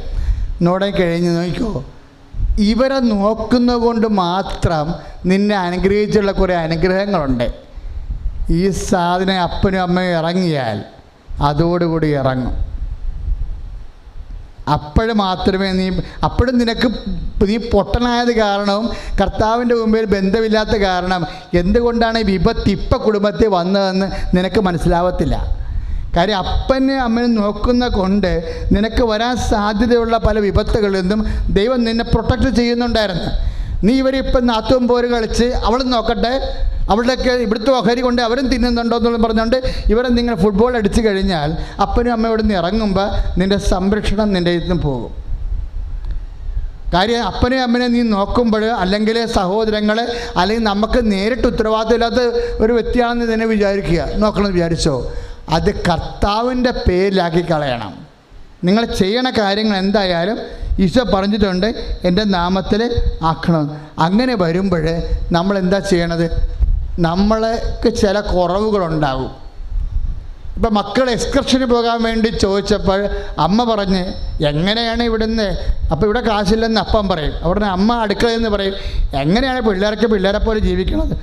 നോടെ കഴിഞ്ഞ് നോക്കിക്കോ, ഇവരെ നോക്കുന്നത് കൊണ്ട് മാത്രം നിന്നെ അനുഗ്രഹിച്ചുള്ള കുറേ അനുഗ്രഹങ്ങളുണ്ട്. ഈ സാധനം അപ്പനും അമ്മയും ഇറങ്ങിയാൽ അതോടുകൂടി ഇറങ്ങും. അപ്പോഴും മാത്രമേ അപ്പോഴും നിനക്ക് നീ പൊട്ടനായത് കാരണവും കർത്താവിൻ്റെ മുമ്പിൽ ബന്ധമില്ലാത്ത കാരണം എന്തുകൊണ്ടാണ് ഈ വിപത്ത് ഇപ്പം കുടുംബത്തിൽ വന്നതെന്ന് നിനക്ക് മനസ്സിലാവത്തില്ല. കാര്യം അപ്പനെ അമ്മനെ നോക്കുന്ന കൊണ്ട് നിനക്ക് വരാൻ സാധ്യതയുള്ള പല വിപത്തുകളിൽ നിന്നും ദൈവം നിന്നെ പ്രൊട്ടക്റ്റ് ചെയ്യുന്നുണ്ടായിരുന്നു. നീ ഇവരിപ്പം നാത്തും പോര് കളിച്ച് അവളും നോക്കട്ടെ, അവളുടെയൊക്കെ ഇവിടുത്തെ ഓഹരി കൊണ്ട് അവരും തിന്നുന്നുണ്ടോ എന്നുള്ളത് പറഞ്ഞുകൊണ്ട് ഇവരെ നിങ്ങൾ ഫുട്ബോൾ അടിച്ചു കഴിഞ്ഞാൽ അപ്പനും അമ്മയോട് നിന്ന് ഇറങ്ങുമ്പോൾ നിൻ്റെ സംരക്ഷണം നിൻ്റെ ഇതിൽ പോകും. കാര്യം അപ്പനെയും അമ്മനെ നീ നോക്കുമ്പോൾ അല്ലെങ്കിൽ സഹോദരങ്ങൾ അല്ലെങ്കിൽ നമുക്ക് നേരിട്ട് ഉത്തരവാദിത്തമില്ലാത്ത ഒരു വ്യക്തിയാണെന്ന് തന്നെ നോക്കണമെന്ന് വിചാരിച്ചോ, അത് കർത്താവിൻ്റെ പേരിലാക്കി കളയണം. നിങ്ങൾ ചെയ്യണ കാര്യങ്ങൾ എന്തായാലും ഈശോ പറഞ്ഞിട്ടുണ്ട് എൻ്റെ നാമത്തിൽ ആക്കണം. അങ്ങനെ വരുമ്പോൾ നമ്മൾ എന്താ ചെയ്യണത്? നമ്മൾക്ക് ചില കുറവുകളുണ്ടാകും. ഇപ്പം മക്കൾ എക്സ്കർഷന് പോകാൻ വേണ്ടി ചോദിച്ചപ്പോൾ അമ്മ പറഞ്ഞ് എങ്ങനെയാണ് ഇവിടുന്ന്, അപ്പോൾ ഇവിടെ കാശില്ലെന്ന് അപ്പം പറയും. അവിടെ അമ്മ അടുക്കളയെന്ന് പറയും, എങ്ങനെയാണ് പിള്ളേരെ പോലെ ജീവിക്കണത്,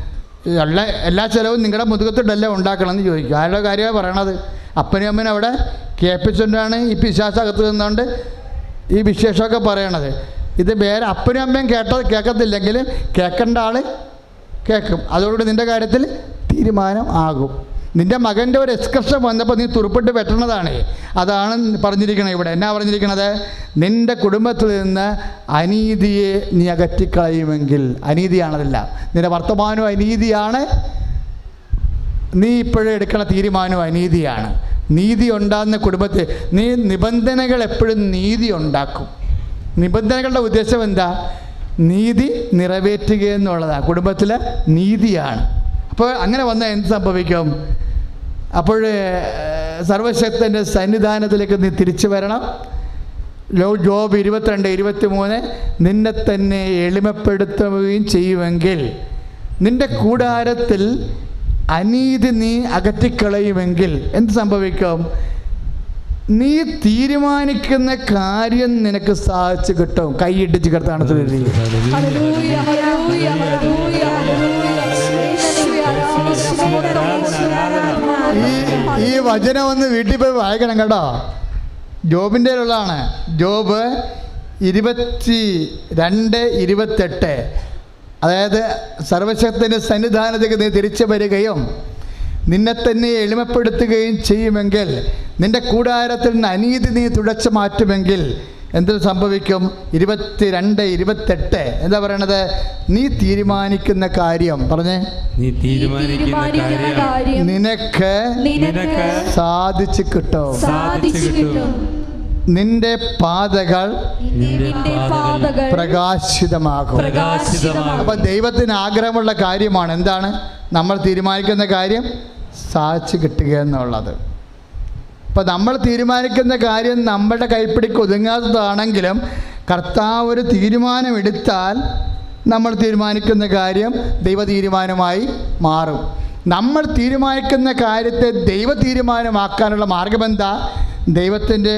എല്ലാ ചിലവും നിങ്ങളുടെ മുതുകത്തിട്ടല്ലേ ഉണ്ടാക്കണമെന്ന് ചോദിക്കും. ആരുടെ കാര്യമാണ് പറയണത്? അപ്പനും അമ്മനും അവിടെ കേൾപ്പിച്ചുകൊണ്ടാണ് ഈ പിശാചകത്ത് നിന്നുകൊണ്ട് ഈ വിശേഷമൊക്കെ പറയണത്. ഇത് വേറെ അപ്പനും അമ്മയും കേൾക്കത്തില്ലെങ്കിൽ കേൾക്കേണ്ട ആൾ കേൾക്കും. അതോടുകൂടി നിൻ്റെ കാര്യത്തിൽ തീരുമാനം ആകും. നിൻ്റെ മകൻ്റെ ഒരു എക്സ്കർഷൻ വന്നപ്പോൾ നീ തുറുപ്പിട്ട് വെട്ടണതാണ്. അതാണ് പറഞ്ഞിരിക്കണത് ഇവിടെ. എന്നാ പറഞ്ഞിരിക്കണത്? നിൻ്റെ കുടുംബത്തിൽ നിന്ന് അനീതിയെ നീ അകറ്റിക്കളയുമെങ്കിൽ. അനീതിയാണതല്ല, നിൻ്റെ വർത്തമാനവും അനീതിയാണ്, നീ ഇപ്പോഴും എടുക്കണ തീരുമാനവും അനീതിയാണ്. നീതി ഉണ്ടാകുന്ന കുടുംബത്തിൽ നീ നിബന്ധനകൾ എപ്പോഴും നീതി ഉണ്ടാക്കും. നിബന്ധനകളുടെ ഉദ്ദേശം എന്താ? നീതി നിറവേറ്റുക എന്നുള്ളതാണ്, കുടുംബത്തിലെ നീതിയാണ്. അപ്പോൾ അങ്ങനെ വന്നാൽ എന്ത് സംഭവിക്കും? അപ്പോൾ സർവശക്തൻ്റെ സന്നിധാനത്തിലേക്ക് നീ തിരിച്ചു വരണം. ജോബ് 22:23 നിന്നെ തന്നെ എളിമപ്പെടുത്തുകയും ചെയ്യുമെങ്കിൽ, നിന്റെ കൂടാരത്തിൽ അനീതി നീ അകറ്റിക്കളയുമെങ്കിൽ എന്ത് സംഭവിക്കും? നീ തീരുമാനിക്കുന്ന കാര്യം നിനക്ക് സാധിച്ചു കിട്ടും. കൈയിട്ടിച്ച് കിടത്താണ് ഈ വചനം ഒന്ന് വീട്ടിൽ പോയി വായിക്കണം കേട്ടോ. ജോബിൻ്റെ ഉള്ളതാണ്. ജോബ് 22:28. അതായത് സർവശക്തൻ്റെ സന്നിധാനത്തേക്ക് നീ തിരിച്ചു വരികയും നിന്നെ തന്നെ എളിമപ്പെടുത്തുകയും ചെയ്യുമെങ്കിൽ, നിന്റെ കൂടാരത്തിൽ നിന്ന് അനീതി നീ തുടച്ചു മാറ്റുമെങ്കിൽ എന്ത് സംഭവിക്കും? 22:28 എന്താ പറയണത്? നീ തീരുമാനിക്കുന്ന കാര്യം പറഞ്ഞേ, നീ തീരുമാനിക്കുന്ന കാര്യം നിനക്ക് സാധിച്ചു കിട്ടും. നിന്റെ പാതകൾ പ്രകാശിതമാകും. അപ്പൊ ദൈവത്തിന് ആഗ്രഹമുള്ള കാര്യമാണ് എന്താണ്? നമ്മൾ തീരുമാനിക്കുന്ന കാര്യം സാധിച്ചു കിട്ടുക എന്നുള്ളത്. അപ്പം നമ്മൾ തീരുമാനിക്കുന്ന കാര്യം നമ്മുടെ കൈപ്പിടിക്ക് ഒതുങ്ങാത്തതാണെങ്കിലും കർത്താവ് ഒരു തീരുമാനമെടുത്താൽ നമ്മൾ തീരുമാനിക്കുന്ന കാര്യം ദൈവ തീരുമാനമായി മാറും. നമ്മൾ തീരുമാനിക്കുന്ന കാര്യത്തെ ദൈവ തീരുമാനമാക്കാനുള്ള മാർഗമെന്താ? ദൈവത്തിൻ്റെ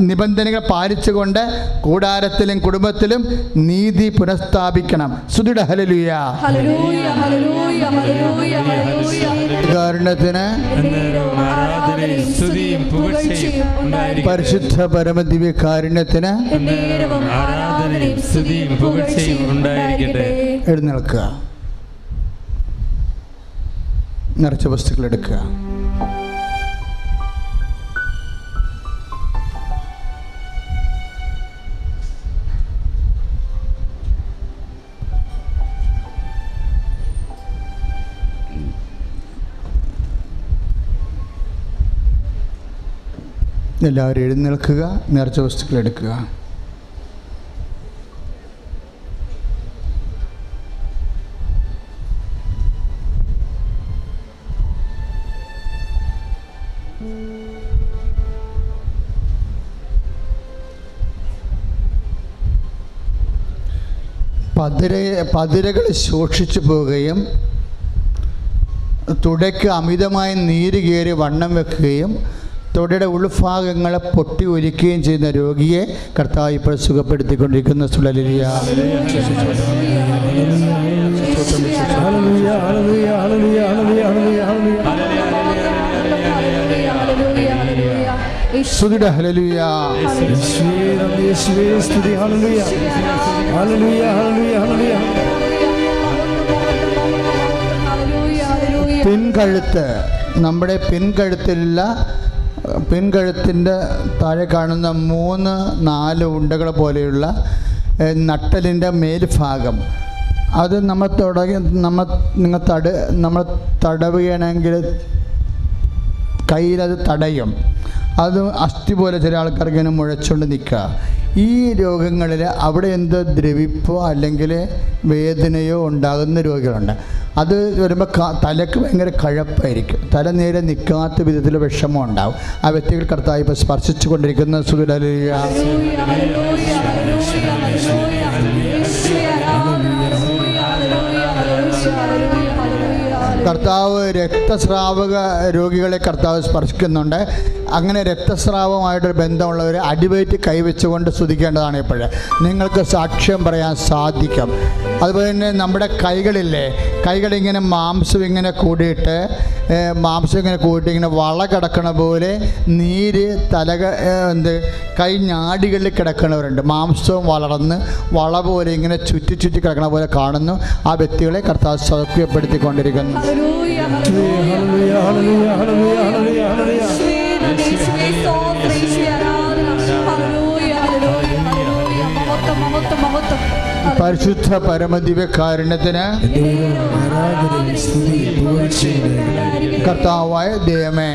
നിബന്ധനകൾ പാലിച്ചുകൊണ്ട് കൂടാരത്തിലും കുടുംബത്തിലും നീതി പുനഃസ്ഥാപിക്കണം. സ്തുതിയുടെ ഹല്ലേലൂയ. കാരണത്തിന് പരിശുദ്ധ പരമദിവ്യ കാരുണ്യത്തിന് എഴുന്നേൽക്കുക. നിറച്ച വസ്തുക്കൾ എടുക്കുക. എല്ലാവരും എഴുന്നേൽക്കുക. നേർച്ച വസ്തുക്കൾ എടുക്കുക. പതിരകൾ ശോഷിച്ചു പോവുകയും തുടയ്ക്ക് അമിതമായി നീര് കയറി വണ്ണം വെക്കുകയും തൊടയുടെ ഉൾഭാഗങ്ങളെ പൊട്ടി ഒലിക്കുകയും ചെയ്യുന്ന രോഗിയെ കർത്താവ് ഇപ്പോൾ സുഖപ്പെടുത്തിക്കൊണ്ടിരിക്കുന്ന സുലലിയ. സ്തുതിയുടെ ഹല്ലേലൂയ. പിൻകഴുത്ത്, നമ്മുടെ പിൻകഴുത്തിൻ്റെ താഴെ കാണുന്ന 3-4 ഉണ്ടകൾ പോലെയുള്ള നട്ടലിൻ്റെ മേൽഭാഗം, അത് നമ്മൾ തടവുകയാണെങ്കിൽ കയ്യിലത് തടയും. അത് അസ്ഥി പോലെ ചില ആൾക്കാർക്ക് ഇങ്ങനെ മുഴച്ചുകൊണ്ട് നിൽക്കുക. ഈ രോഗങ്ങളിൽ അവിടെ എന്തോ ദ്രവിപ്പോ അല്ലെങ്കിൽ വേദനയോ ഉണ്ടാകുന്ന രോഗികളുണ്ട്. അത് വരുമ്പോൾ തലക്ക് ഭയങ്കര കഴപ്പായിരിക്കും. തല നേരെ നിൽക്കാത്ത വിധത്തിൽ വിഷമം ഉണ്ടാവും. ആ വ്യക്തികൾ കർത്താവ് ഇപ്പോൾ സ്പർശിച്ചു കൊണ്ടിരിക്കുന്ന സുഖലലിയ. കർത്താവ് രക്തസ്രാവക രോഗികളെ കർത്താവ് സ്പർശിക്കുന്നുണ്ട്. അങ്ങനെ രക്തസ്രാവമായിട്ടൊരു ബന്ധമുള്ളവർ അടിവയറ്റ് കൈവച്ചുകൊണ്ട് സ്തുതിക്കേണ്ടതാണ്. ഇപ്പോൾ നിങ്ങൾക്ക് സാക്ഷ്യം പറയാൻ സാധിക്കും. അതുപോലെ തന്നെ നമ്മുടെ കൈകളിങ്ങനെ മാംസം ഇങ്ങനെ കൂടിയിട്ട് ഇങ്ങനെ വള കിടക്കണ പോലെ നീര് കൈ ഞാടികളിൽ കിടക്കുന്നവരുണ്ട്. മാംസവും വളർന്ന് വള പോലെ ഇങ്ങനെ ചുറ്റി കിടക്കണ പോലെ കാണുന്നു. ആ വ്യക്തികളെ കർത്താവ് സൗഖ്യപ്പെടുത്തിക്കൊണ്ടിരിക്കുന്നു. പരിശുദ്ധ പരമദിവ്യകാരുണ്യത്തിന് കർത്താവായ ദൈവമേ,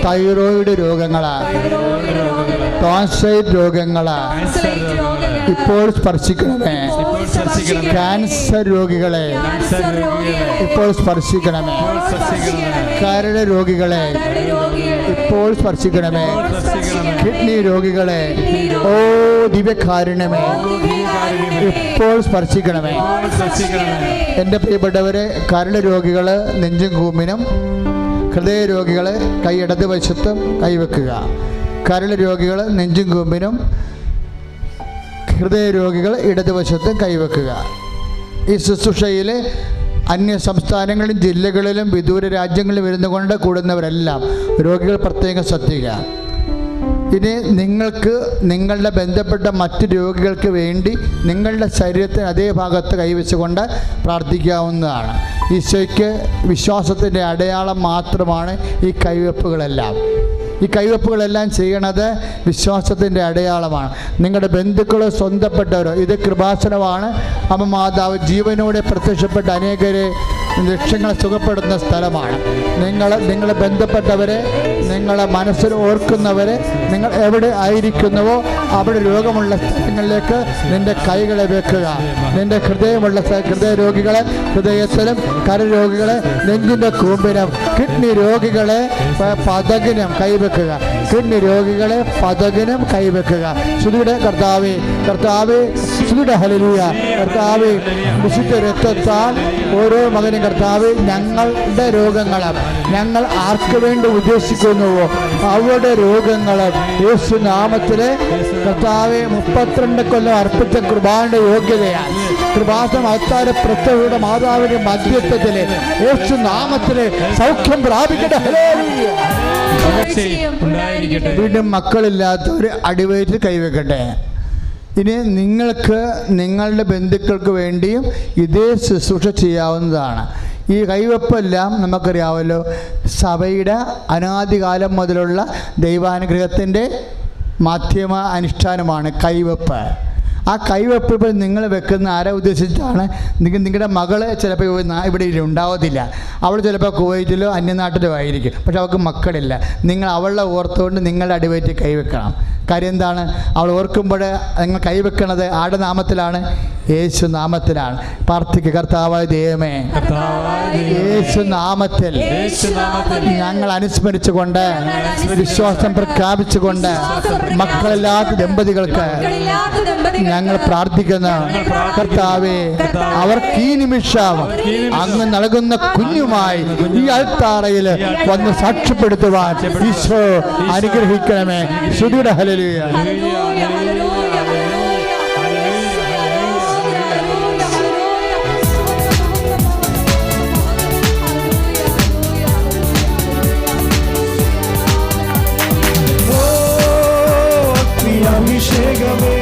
തൈറോയിഡ് രോഗങ്ങളാ, ടോൺസൈറ്റ് രോഗങ്ങളാ, ഇപ്പോൾ സ്പർശിക്കണമേ. ക്യാൻസർ രോഗികളെ ഇപ്പോൾ സ്പർശിക്കണമേ. കരൾ രോഗികളെ ഇപ്പോൾ സ്പർശിക്കണമേ. കിഡ്നി രോഗികളെ ഓ ദിവ്യകാരുണ്യമേ ഇപ്പോൾ സ്പർശിക്കണമേ. എൻ്റെ പ്രിയപ്പെട്ടവരെ, കരൾ രോഗികൾ നെഞ്ചും കൂമ്പിനും, ഹൃദയ രോഗികൾ കൈ ഇടതുവശത്തും കൈവെക്കുക. കരൾ രോഗികൾ നെഞ്ചും കൂമ്പിനും, ഹൃദയ രോഗികൾ ഇടതുവശത്തും കൈവെക്കുക. ഈ ശുശ്രൂഷയിൽ അന്യ സംസ്ഥാനങ്ങളിലും ജില്ലകളിലും വിദൂര രാജ്യങ്ങളിലും ഇരുന്നുകൊണ്ട് കൂടുന്നവരെല്ലാം രോഗികൾ പ്രത്യേകം ശ്രദ്ധിക്കുക. ഇനി നിങ്ങൾക്ക് നിങ്ങളുടെ ബന്ധപ്പെട്ട മറ്റ് രോഗികൾക്ക് വേണ്ടി നിങ്ങളുടെ ശരീരത്തിന് അതേ ഭാഗത്ത് കൈവച്ചുകൊണ്ട് പ്രാർത്ഥിക്കാവുന്നതാണ്. ഈശോയ്ക്ക് വിശ്വാസത്തിൻ്റെ അടയാളം മാത്രമാണ് ഈ കൈവെപ്പുകളെല്ലാം. ഈ കൈവെപ്പുകളെല്ലാം ചെയ്യണത് വിശ്വാസത്തിൻ്റെ അടയാളമാണ്. നിങ്ങളുടെ ബന്ധുക്കളോ സ്വന്തപ്പെട്ടവരോ, ഇത് കൃപാസനമാണ്. അമ്മ മാതാവ് ജീവനോടെ പ്രത്യക്ഷപ്പെട്ട അനേകരെ ലക്ഷ്യങ്ങളെ സുഖപ്പെടുന്ന സ്ഥലമാണ്. നിങ്ങളെ ബന്ധപ്പെട്ടവരെ, നിങ്ങളെ മനസ്സിൽ ഓർക്കുന്നവരെ, നിങ്ങൾ എവിടെ ആയിരിക്കുന്നുവോ അവിടെ രോഗമുള്ള സ്ഥലങ്ങളിലേക്ക് നിൻ്റെ കൈകളെ വെക്കുക. നിൻ്റെ ഹൃദയമുള്ള ഹൃദയ രോഗികളെ ഹൃദയത്തിലും, കരരോഗികളെ നെഞ്ചിൻ്റെ കൂമ്പിനും, കിഡ്നി രോഗികളെ പതകിനും കൈവെക്കുക. കിഡ്നി രോഗികളെ പതകിനും കൈവെക്കുക. ശ്രുതിയുടെ കർത്താവേ, കർത്താവേ, ശ്രുതിയുടെ ഹല്ലേലൂയ. കർത്താവേ, വിശുദ്ധ രക്തത്താൽ ഓരോ മകനും കർത്താവേ ഞങ്ങളുടെ രോഗങ്ങളും ഞങ്ങൾ ആർക്ക് വേണ്ടി ഉദ്ദേശിക്കുന്നുവോ അവരുടെ രോഗങ്ങളും യേശു നാമത്തിലെ കർത്താവെ 32 കൊല്ലം അർപ്പിച്ച കൃപാന്റെ യോഗ്യതയാൽ കൃപാസനം അത്താര പ്രത്യക്ഷയുടെ മാതാവിന്റെ മധ്യത്വത്തിലെ യേശു നാമത്തിലെ സൗഖ്യം പ്രാപിക്കട്ടെ. വീണ്ടും മക്കളില്ലാത്തവർ അടിവയറ്റിൽ കൈവെക്കട്ടെ. ഇനി നിങ്ങൾക്ക് നിങ്ങളുടെ ബന്ധുക്കൾക്ക് വേണ്ടിയും ഇതേ ശുശ്രൂഷ ചെയ്യാവുന്നതാണ്. ഈ കൈവെപ്പെല്ലാം നമുക്കറിയാമല്ലോ, സഭയുടെ അനാദികാലം മുതലുള്ള ദൈവാനുഗ്രഹത്തിൻ്റെ മാധ്യമ അനുഷ്ഠാനമാണ് കൈവെപ്പ്. ആ കൈവെപ്പ് ഇപ്പോൾ നിങ്ങൾ വെക്കുന്ന ആരെ ഉദ്ദേശിച്ചാണ്? നിങ്ങളുടെ മകള് ചിലപ്പോൾ ഇവിടെ ഉണ്ടാവത്തില്ല, അവൾ ചിലപ്പോൾ കുവൈറ്റിലോ അന്യനാട്ടിലോ ആയിരിക്കും, പക്ഷെ അവൾക്ക് മക്കളില്ല. നിങ്ങൾ അവളെ ഓർത്തുകൊണ്ട് നിങ്ങളുടെ അടിവയറ്റിൽ കൈവെക്കണം. കാര്യം എന്താണ്? അവൾ ഓർക്കുമ്പോൾ നിങ്ങൾ കൈവെക്കണത് ആരുടെ നാമത്തിലാണ്? യേശു നാമത്തിലാണ്. പ്രാർത്ഥിക്കുക. കർത്താവായ ദൈവമേ, യേശു നാമത്തിൽ ഞങ്ങൾ അനുസ്മരിച്ചുകൊണ്ട് വിശ്വാസം പ്രഖ്യാപിച്ചുകൊണ്ട് മക്കളില്ലാത്ത ദമ്പതികൾക്ക് ഞങ്ങൾ പ്രാർത്ഥിക്കുന്ന കർത്താവേ, അവർക്ക് ഈ നിമിഷം അങ്ങ് നൽകുന്ന കുഞ്ഞുമായി ഈ അൾത്താറയിൽ വന്ന് സാക്ഷ്യപ്പെടുത്തുവാൻ ഈശോ അനുഗ്രഹിക്കണമേ. ശ്രുതിയുടെ ഹല്ലേലൂയ. അഭിഷേകമേ,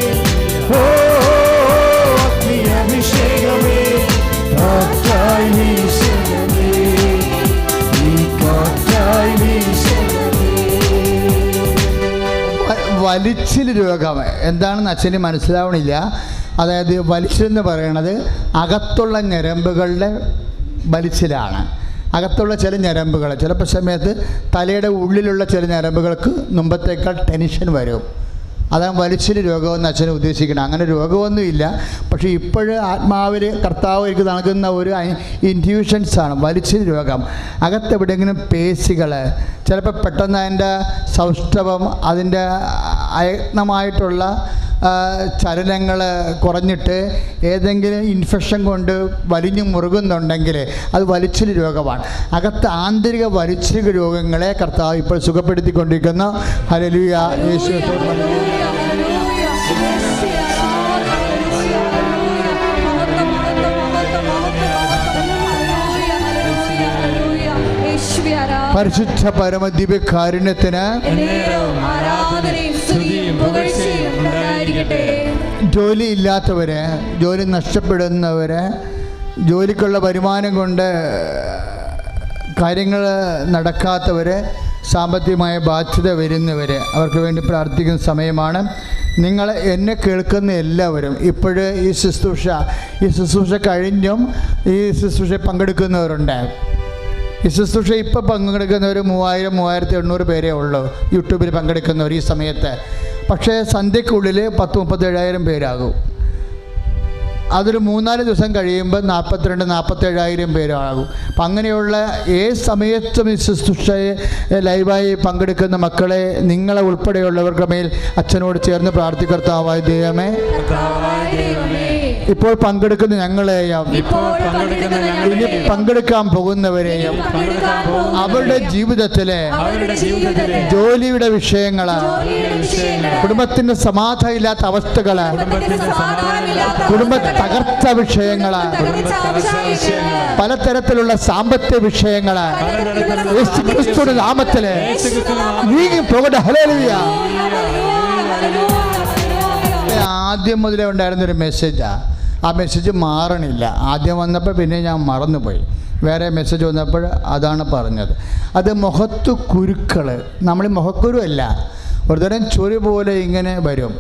ഓ അഭിഷേകമേ, കാറ്റായി വീശണമേ, ഈ കാറ്റായി വീശണമേ. വലിച്ചിൽ രോഗം എന്താണെന്ന് അച്ഛന് മനസ്സിലാവണില്ല. അതായത് വലിച്ചിലെന്ന് പറയണത് അകത്തുള്ള ഞരമ്പുകളുടെ വലിച്ചിലാണ്. അകത്തുള്ള ചില ഞരമ്പുകൾ ചിലപ്പോൾ സമയത്ത് തലയുടെ ഉള്ളിലുള്ള ചില ഞരമ്പുകൾക്ക് മുമ്പത്തേക്കാൾ ടെൻഷൻ വരും. അതാണ് വലിച്ചിൽ രോഗമെന്ന് അച്ഛനെ ഉദ്ദേശിക്കണം. അങ്ങനെ രോഗമൊന്നുമില്ല, പക്ഷേ ഇപ്പോഴും ആത്മാവിൽ കർത്താവ് എനിക്ക് നൽകുന്ന ഒരു ഇൻറ്റ്യൂഷൻസാണ് വലിച്ചിൽ രോഗം. അകത്തെവിടെയെങ്കിലും പേശികൾ ചിലപ്പോൾ പെട്ടെന്ന് അതിൻ്റെ സൗഷ്ഠവം, അതിൻ്റെ അയത്നമായിട്ടുള്ള ചലനങ്ങൾ കുറഞ്ഞിട്ട് ഏതെങ്കിലും ഇൻഫെക്ഷൻ കൊണ്ട് വലിഞ്ഞു മുറുകുന്നുണ്ടെങ്കിൽ അത് വലിച്ചിൽ രോഗമാണ്. അകത്ത് ആന്തരിക വലിച്ചിൽ രോഗങ്ങളെ കർത്താവ് ഇപ്പോൾ സുഖപ്പെടുത്തിക്കൊണ്ടിരിക്കുന്നു. ഹല്ലേലൂയ. യേശു പരിശുദ്ധ പരമദിവ്യകാരുണ്യത്തിന് ജോലി ഇല്ലാത്തവര്, ജോലി നഷ്ടപ്പെടുന്നവര്, ജോലിക്കുള്ള വരുമാനം കൊണ്ട് കാര്യങ്ങൾ നടക്കാത്തവര്, സാമ്പത്തികമായ ബാധ്യത വരുന്നവർ, അവർക്ക് വേണ്ടി പ്രാർത്ഥിക്കുന്ന സമയമാണ്. നിങ്ങൾ എന്നെ കേൾക്കുന്ന എല്ലാവരും ഇപ്പോഴ് ഈ ശുശ്രൂഷ കഴിഞ്ഞും ഈ ശുശ്രൂഷ പങ്കെടുക്കുന്നവരുണ്ട്. ഈ ശുശ്രൂഷ ഇപ്പോൾ പങ്കെടുക്കുന്നവർ 3000-3800 പേരേ ഉള്ളൂ യൂട്യൂബിൽ പങ്കെടുക്കുന്നവർ ഈ സമയത്ത്. പക്ഷേ സന്ധ്യക്കുള്ളിൽ 10,000-37,000 പേരാകും. അതൊരു 3-4 ദിവസം കഴിയുമ്പോൾ 42,000-47,000 പേരാകും. അപ്പം അങ്ങനെയുള്ള ഏത് സമയത്തും ഈ ശുശ്രൂഷയെ ലൈവായി പങ്കെടുക്കുന്ന മക്കളെ, നിങ്ങളെ ഉൾപ്പെടെയുള്ളവർക്ക് മേൽ അച്ഛനോട് ചേർന്ന് പ്രാർത്ഥിക്കർത്താവായ ദൈവമേ, ഇപ്പോൾ പങ്കെടുക്കുന്ന ഞങ്ങളെയും ഇനി പങ്കെടുക്കാൻ പോകുന്നവരെയും അവരുടെ ജീവിതത്തിലെ ജോലിയുടെ വിഷയങ്ങള്, കുടുംബത്തിന് സമാധാനമില്ലാത്ത അവസ്ഥകള്, കുടുംബ തകർച്ച വിഷയങ്ങള്, പലതരത്തിലുള്ള സാമ്പത്തിക വിഷയങ്ങള് യേശുക്രിസ്തുവിന്റെ നാമത്തില് നീങ്ങി പോകട്ടെ. ഹല്ലേലൂയ. ആദ്യം മുതലേ ഉണ്ടായിരുന്നൊരു മെസ്സേജാണ്. ആ മെസ്സേജ് മാറണില്ല. ആദ്യം വന്നപ്പോൾ പിന്നെ ഞാൻ മറന്നുപോയി. വേറെ മെസ്സേജ് വന്നപ്പോൾ അതാണ് പറഞ്ഞത്. അത് മുഖത്ത് കുരുക്കൾ, നമ്മൾ മുഖക്കുരു അല്ല, ഒരുതരം ചൊരി പോലെ ഇങ്ങനെ വരും.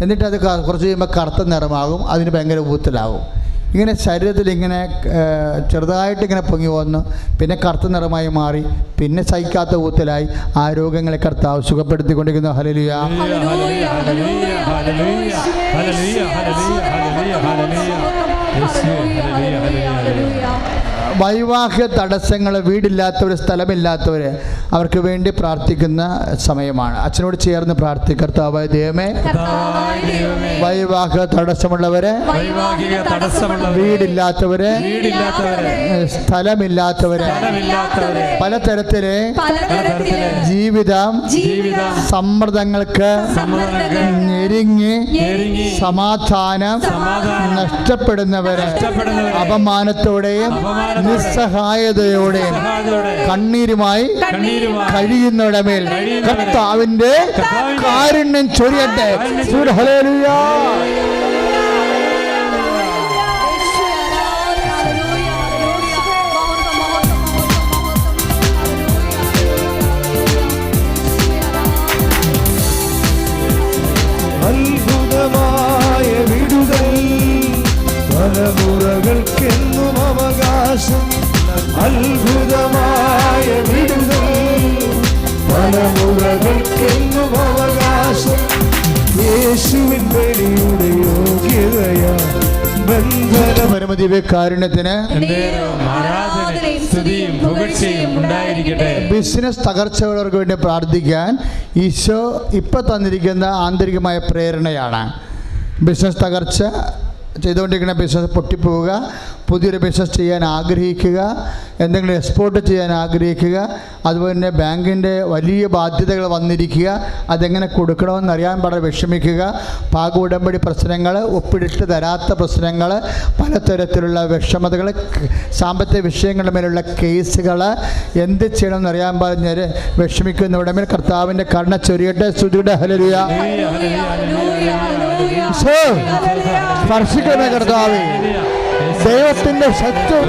എന്നിട്ട് അത് കുറച്ച് കഴിയുമ്പോൾ കറുത്ത നിറമാകും, അതിന് ഭയങ്കര ഊത്തലാകും. ഇങ്ങനെ ശരീരത്തിൽ ഇങ്ങനെ ചെറുതായിട്ടിങ്ങനെ പൊങ്ങി വന്നു, പിന്നെ കറുത്ത നിറമായി മാറി, പിന്നെ സഹിക്കാത്ത ഊത്തലായി. ആ രോഗങ്ങളെ കർത്താവ് സുഖപ്പെടുത്തിക്കൊണ്ടിരിക്കുന്നു. ഹല്ലേലൂയ. വൈവാഹിക തടസ്സങ്ങൾ, വീടില്ലാത്തവർ, സ്ഥലമില്ലാത്തവർ, അവർക്ക് വേണ്ടി പ്രാർത്ഥിക്കുന്ന സമയമാണ്. അച്ഛനോട് ചേർന്ന് പ്രാർത്ഥിക്കർത്താവായ ദൈവമേ, വൈവാഹിക തടസ്സമുള്ളവരെ, വീടില്ലാത്തവരെ, സ്ഥലമില്ലാത്തവരെ, പലതരത്തിലെ ജീവിതം സമ്മർദ്ദങ്ങൾക്ക് ഞെരുങ്ങി സമാധാനം നഷ്ടപ്പെടുന്നവരെ, അപമാനത്തോടെയും നിസ്സഹായതയോടെ കണ്ണീരുമായി കഴിയുന്നവരുടെ മേൽ കർത്താവിന്റെ കാരുണ്യം ചൊരിയട്ടെ. ഹല്ലേലൂയ. അത്ഭുതമായ വിടുതൽ തലമുറകൾക്കെന്നും അവകാശം. അത്ഭുതമായ വിടുതൽ തലമുറകൾക്കെന്നും അവകാശം. യേശുവിൻ ബലിയുടെ യോഗ്യതയാ കാരുണ്യത്തിന് ബിസിനസ് തകർച്ചയുള്ളവർക്ക് വേണ്ടി പ്രാർത്ഥിക്കാൻ ഈശോ ഇപ്പം തന്നിരിക്കുന്ന ആന്തരികമായ പ്രേരണയാണ്. ബിസിനസ് തകർച്ച ചെയ്തുകൊണ്ടിരിക്കുന്ന ബിസിനസ് പൊട്ടിപ്പോവുക, പുതിയൊരു ബിസിനസ് ചെയ്യാൻ ആഗ്രഹിക്കുക, എന്തെങ്കിലും എക്സ്പോർട്ട് ചെയ്യാൻ ആഗ്രഹിക്കുക, അതുപോലെ തന്നെ ബാങ്കിൻ്റെ വലിയ ബാധ്യതകൾ വന്നിരിക്കുക, അതെങ്ങനെ കൊടുക്കണമെന്ന് അറിയാൻ വളരെ വിഷമിക്കുക, പാക ഉടമ്പടി പ്രശ്നങ്ങൾ, ഒപ്പിടിട്ട് തരാത്ത പ്രശ്നങ്ങൾ, പലതരത്തിലുള്ള വിഷമതകൾ, സാമ്പത്തിക വിഷയങ്ങളുടെ മേലുള്ള കേസുകൾ, എന്ത് ചെയ്യണമെന്ന് അറിയാൻ പറഞ്ഞ് വിഷമിക്കുന്നവരുടെ മേൽ കർത്താവിൻ്റെ കരുണ ചൊരിയട്ടെ. സ്തുതിയുടെ ഹല്ലേലൂയ. സ്പർശിക്കണമേ കർത്താവേ, ദൈവത്തിൻ്റെ സത്യം.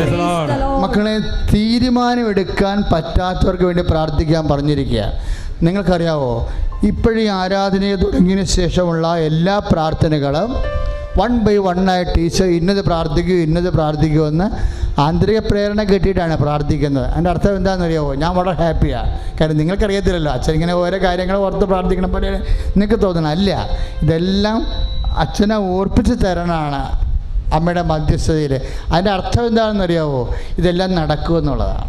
മക്കളെ, തീരുമാനമെടുക്കാൻ പറ്റാത്തവർക്ക് വേണ്ടി പ്രാർത്ഥിക്കാൻ പറഞ്ഞിരിക്കുക. നിങ്ങൾക്കറിയാവോ, ഇപ്പോഴീ ആരാധനയെ തുടങ്ങിയതിന് ശേഷമുള്ള എല്ലാ പ്രാർത്ഥനകളും 1 by 1 ആയിട്ട് ഈശോ ഇന്നത് പ്രാർത്ഥിക്കുമെന്ന് ആന്തരിക പ്രേരണ കിട്ടിയിട്ടാണ് പ്രാർത്ഥിക്കുന്നത്. അതിൻ്റെ അർത്ഥം എന്താണെന്നറിയാമോ? ഞാൻ വളരെ ഹാപ്പിയാണ്. കാരണം നിങ്ങൾക്കറിയത്തില്ലല്ലോ, അച്ഛൻ ഇങ്ങനെ ഓരോ കാര്യങ്ങൾ ഓർത്ത് പ്രാർത്ഥിക്കണം പോലെ നിങ്ങൾക്ക് തോന്നണം. അല്ല, ഇതെല്ലാം അച്ഛനെ ഓർപ്പിച്ച് തരണമാണ് അമ്മയുടെ മധ്യസ്ഥതയിൽ. അതിൻ്റെ അർത്ഥം എന്താണെന്നറിയാവോ? ഇതെല്ലാം നടക്കുമെന്നുള്ളതാണ്.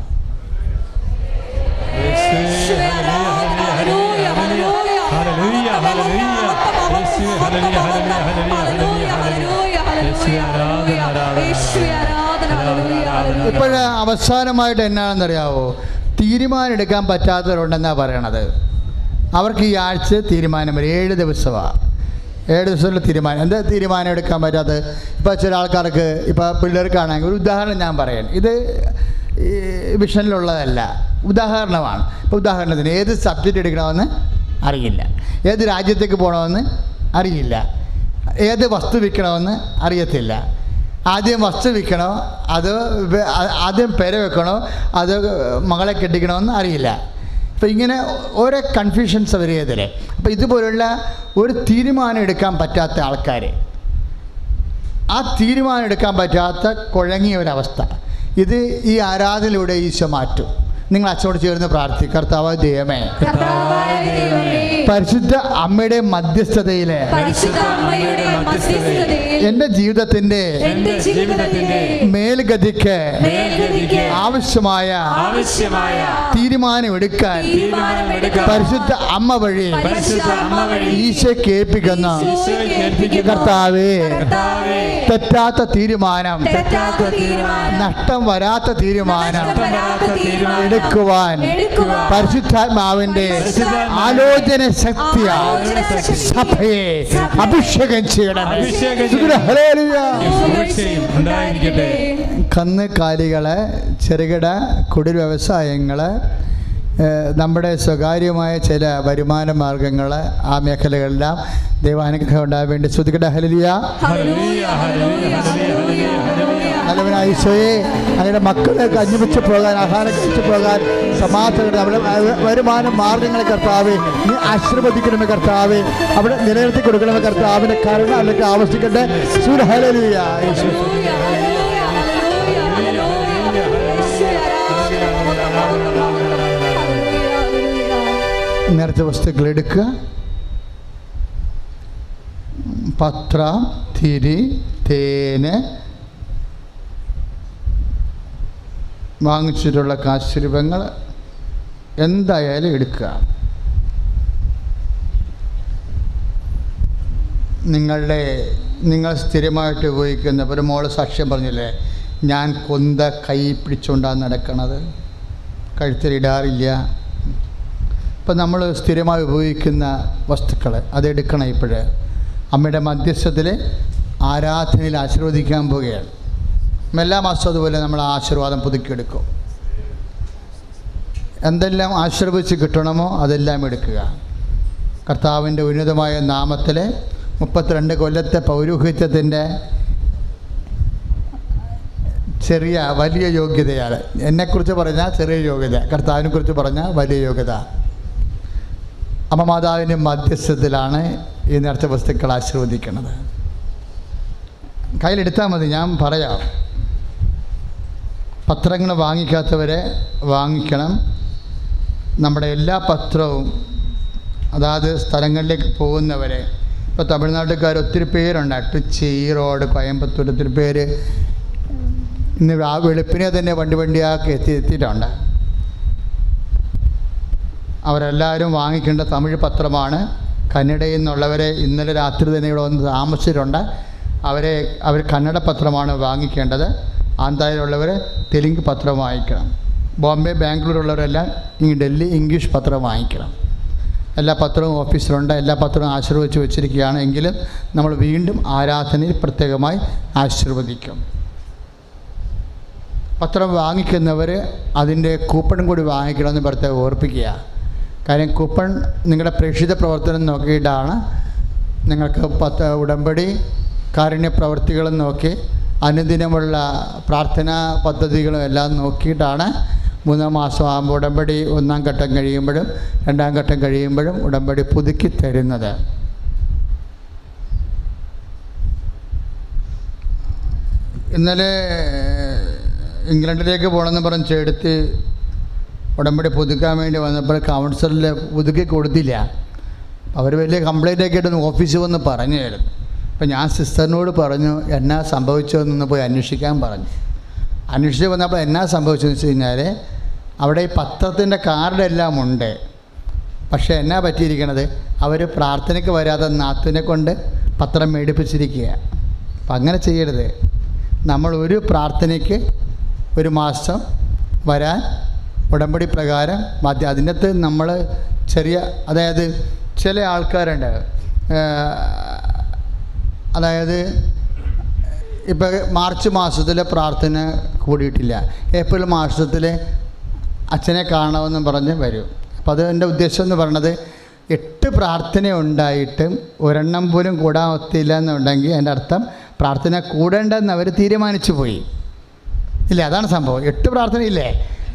ഇപ്പോഴ് അവസാനമായിട്ട് എന്നാണെന്നറിയാവോ? തീരുമാനം എടുക്കാൻ പറ്റാത്തവരുണ്ടെന്നാണ് പറയണത്. അവർക്ക് ഈ ആഴ്ച തീരുമാനം വരും. 7 ദിവസമാണ്. 7 ദിവസത്തിലുള്ള തീരുമാനം. എന്താ തീരുമാനം എടുക്കാൻ പറ്റാത്തത്? ഇപ്പോൾ ചില ആൾക്കാർക്ക്, ഇപ്പോൾ പിള്ളേർക്കാണെങ്കിൽ ഒരു ഉദാഹരണം ഞാൻ പറയാൻ, ഇത് വിഷനിലുള്ളതല്ല, ഉദാഹരണമാണ്. ഇപ്പോൾ ഉദാഹരണത്തിന് ഏത് സബ്ജക്റ്റ് എടുക്കണമെന്ന് അറിയില്ല, ഏത് രാജ്യത്തേക്ക് പോകണമെന്ന് അറിയില്ല, ഏത് വസ്തു വിൽക്കണമെന്ന് അറിയത്തില്ല. ആദ്യം വസ്തു വിൽക്കണോ, ആദ്യം പെര വെക്കണോ, അത് മകളെ കെട്ടിക്കണമെന്ന് അറിയില്ല. അപ്പോൾ ഇങ്ങനെ ഓരോ കൺഫ്യൂഷൻസ് വരികയതില്ലേ. അപ്പോൾ ഇതുപോലുള്ള ഒരു തീരുമാനം എടുക്കാൻ പറ്റാത്ത ആൾക്കാർ, ആ തീരുമാനം എടുക്കാൻ പറ്റാത്ത കുഴങ്ങിയ ഒരവസ്ഥ, ഇത് ഈ ആരാധനയിലൂടെ ഈശോ മാറ്റും. നിങ്ങൾ അച്ഛനോട് ചേർന്ന് പ്രാർത്ഥിക്കുക. കർത്താവായ ദൈവമേ, പരിശുദ്ധ അമ്മയുടെ മധ്യസ്ഥതയിലെ എൻ്റെ ജീവിതത്തിൻ്റെ മേൽഗതിക്ക് ആവശ്യമായ തീരുമാനമെടുക്കാൻ പരിശുദ്ധ അമ്മ വഴി ഈശോയെ കേൾപ്പിക്കുന്ന കർത്താവേ, തെറ്റാത്ത തീരുമാനം, നഷ്ടം വരാത്ത തീരുമാനം എടുക്കുവാൻ പരിശുദ്ധാത്മാവിന്റെ ആലോചന ശക്തിയാൽ സഭയെ അഭിഷേകം ചെയ്യണമേ. കന്നുകാലികള്, ചെറുകിട കുടിൽ വ്യവസായങ്ങള്, നമ്മുടെ സ്വകാര്യമായ ചില വരുമാന മാർഗങ്ങൾ, ആ മേഖലകളെല്ലാം ദൈവാനുഗ്രഹം ഉണ്ടാകാൻ വേണ്ടി സ്തുതിക്കട്ടെ. ഹല്ലേലൂയ. നല്ലവനായ ഈശോയെ, അങ്ങനെ മക്കളെ കഞ്ഞിപ്പിച്ച് പോകാൻ, ആഹാരം കഴിച്ചു പോകാൻ, സമാധാനം, നമ്മുടെ വരുമാന മാർഗങ്ങളെ കർത്താവേ നീ ആശീർവദിക്കണമേ. കർത്താവേ അവിടെ നിലനിർത്തി കൊടുക്കണമേ. കർത്താവിൻ്റെ കരുണ അല്ലെങ്കിൽ ആവശ്യിക്കട്ടെ. ഹല്ലേലൂയ. നേർച്ച വസ്തുക്കൾ എടുക്കുക. പത്രം, തിരി, തേന്, വാങ്ങിച്ചിട്ടുള്ള കാശുരൂപങ്ങൾ എന്തായാലും എടുക്കുക. നിങ്ങൾ സ്ഥിരമായിട്ട് ഉപയോഗിക്കുന്ന ഒരു മോള് സാക്ഷ്യം പറഞ്ഞില്ലേ, ഞാൻ കൊന്ത കൈ പിടിച്ചുകൊണ്ടാണ് നടക്കണത്, കഴുത്തിലിടാറില്ല. ഇപ്പം നമ്മൾ സ്ഥിരമായി ഉപയോഗിക്കുന്ന വസ്തുക്കൾ അതെടുക്കണം. ഇപ്പോഴ് അമ്മയുടെ മധ്യസ്ഥത്തിൽ ആരാധനയിൽ ആശീർവദിക്കാൻ പോവുകയാണ്. എല്ലാ മാസവും അതുപോലെ നമ്മൾ ആശീർവാദം പുതുക്കിയെടുക്കും. എന്തെല്ലാം ആശീർവദിച്ച് കിട്ടണമോ അതെല്ലാം എടുക്കുക. കർത്താവിൻ്റെ ഉന്നതമായ നാമത്തിൽ 32 കൊല്ലത്തെ പൗരോഹിത്യത്തിൻ്റെ വലിയ യോഗ്യതയാണ്. എന്നെക്കുറിച്ച് പറഞ്ഞാൽ ചെറിയ യോഗ്യത, കർത്താവിനെ കുറിച്ച് പറഞ്ഞാൽ വലിയ യോഗ്യത. അമ്മ മാതാവിൻ്റെ മധ്യസ്ഥത്തിലാണ് ഈ നേർച്ച വസ്തുക്കൾ ആശീർവദിക്കുന്നത്. കയ്യിലെടുത്താൽ മതി, ഞാൻ പറയാം. പത്രങ്ങൾ വാങ്ങിക്കാത്തവരെ വാങ്ങിക്കണം. നമ്മുടെ എല്ലാ പത്രവും അതാത് സ്ഥലങ്ങളിലേക്ക് പോകുന്നവരെ, ഇപ്പോൾ തമിഴ്നാട്ടുകാർ ഒത്തിരി പേരുണ്ട്. ട്രിച്ചി, ഈറോഡ്, കോയമ്പത്തൂർ ഒത്തിരി പേര് ഇന്ന് ആ വെളുപ്പിനെ തന്നെ വണ്ടിയാക്കി എത്തിയിട്ടുണ്ട്. അവരെല്ലാവരും വാങ്ങിക്കേണ്ട തമിഴ് പത്രമാണ്. കന്നഡയിൽ നിന്നുള്ളവരെ ഇന്നലെ രാത്രി തന്നെ ഇവിടെ വന്ന് താമസിച്ചിട്ടുണ്ട്. അവർ കന്നഡ പത്രമാണ് വാങ്ങിക്കേണ്ടത്. ആന്ധ്രയിലുള്ളവർ തെലുങ്ക് പത്രം വാങ്ങിക്കണം. ബോംബെ, ബാംഗ്ലൂരുള്ളവരെല്ലാം ഡൽഹി ഇംഗ്ലീഷ് പത്രം വാങ്ങിക്കണം. എല്ലാ പത്രവും ഓഫീസിലുണ്ട്. എല്ലാ പത്രവും ആശീർവദിച്ച് വെച്ചിരിക്കുകയാണ്. എങ്കിലും നമ്മൾ വീണ്ടും ആരാധനയിൽ പ്രത്യേകമായി ആശീർവദിക്കും. പത്രം വാങ്ങിക്കുന്നവർ അതിൻ്റെ കൂപ്പൺ കൂടി വാങ്ങിക്കണമെന്ന് പ്രത്യേകം ഓർപ്പിക്കുക. കാര്യം കൂപ്പൺ നിങ്ങളുടെ പ്രേക്ഷിത പ്രവർത്തനം നോക്കിയിട്ടാണ് നിങ്ങൾക്ക് ഉടമ്പടി കാരുണ്യ പ്രവൃത്തികളും നോക്കി അനുദിനമുള്ള പ്രാർത്ഥനാ പദ്ധതികളും എല്ലാം നോക്കിയിട്ടാണ് 3 മാസം ആകുമ്പോൾ ഉടമ്പടി 1-ാം ഘട്ടം കഴിയുമ്പോഴും 2-ാം ഘട്ടം കഴിയുമ്പോഴും ഉടമ്പടി പുതുക്കി തരുന്നത്. ഇന്നലെ ഇംഗ്ലണ്ടിലേക്ക് പോകണമെന്ന് പറഞ്ഞ് ചേർത്ത് ഉടമ്പടി പുതുക്കാൻ വേണ്ടി വന്നപ്പോൾ കൗൺസിലിൽ പുതുക്കി കൊടുത്തില്ല. അവർ വലിയ കംപ്ലൈൻ്റൊക്കെ ആയിട്ടൊന്ന് ഓഫീസിൽ വന്ന് പറഞ്ഞായിരുന്നു. അപ്പം ഞാൻ സിസ്റ്ററിനോട് പറഞ്ഞു എന്നാ സംഭവിച്ചതെന്നൊന്ന് പോയി അന്വേഷിക്കാൻ പറഞ്ഞു. അന്വേഷിച്ച് വന്നപ്പോൾ എന്നാ സംഭവിച്ചതെന്ന് വെച്ച് കഴിഞ്ഞാൽ അവിടെ ഈ പത്രത്തിൻ്റെ കാർഡെല്ലാം ഉണ്ട്. പക്ഷേ എന്നാ പറ്റിയിരിക്കണത്, അവർ പ്രാർത്ഥനയ്ക്ക് വരാതെ നാത്തിനെ കൊണ്ട് പത്രം മേടിപ്പിച്ചിരിക്കുക. അപ്പം അങ്ങനെ ചെയ്യരുത്. നമ്മൾ ഒരു പ്രാർത്ഥനയ്ക്ക് 1 മാസം വരാൻ ഉടമ്പടി പ്രകാരം മതി. അതിനകത്ത് നമ്മൾ അതായത് ചില ആൾക്കാരുണ്ട്, അതായത് ഇപ്പോൾ മാർച്ച് മാസത്തിലെ പ്രാർത്ഥന കൂടിയിട്ടില്ല, ഏപ്രിൽ മാസത്തിൽ അച്ഛനെ കാണണമെന്ന് പറഞ്ഞ് വരും. അപ്പോൾ അത് എൻ്റെ ഉദ്ദേശം എന്ന് പറയണത് 8 പ്രാർത്ഥന ഉണ്ടായിട്ടും ഒരെണ്ണം പോലും കൂടാൻ ഒത്തില്ല എന്നുണ്ടെങ്കിൽ എൻ്റെ അർത്ഥം പ്രാർത്ഥന കൂടേണ്ടെന്ന് അവർ തീരുമാനിച്ചു പോയി. ഇല്ലേ, അതാണ് സംഭവം. 8 പ്രാർത്ഥനയില്ലേ,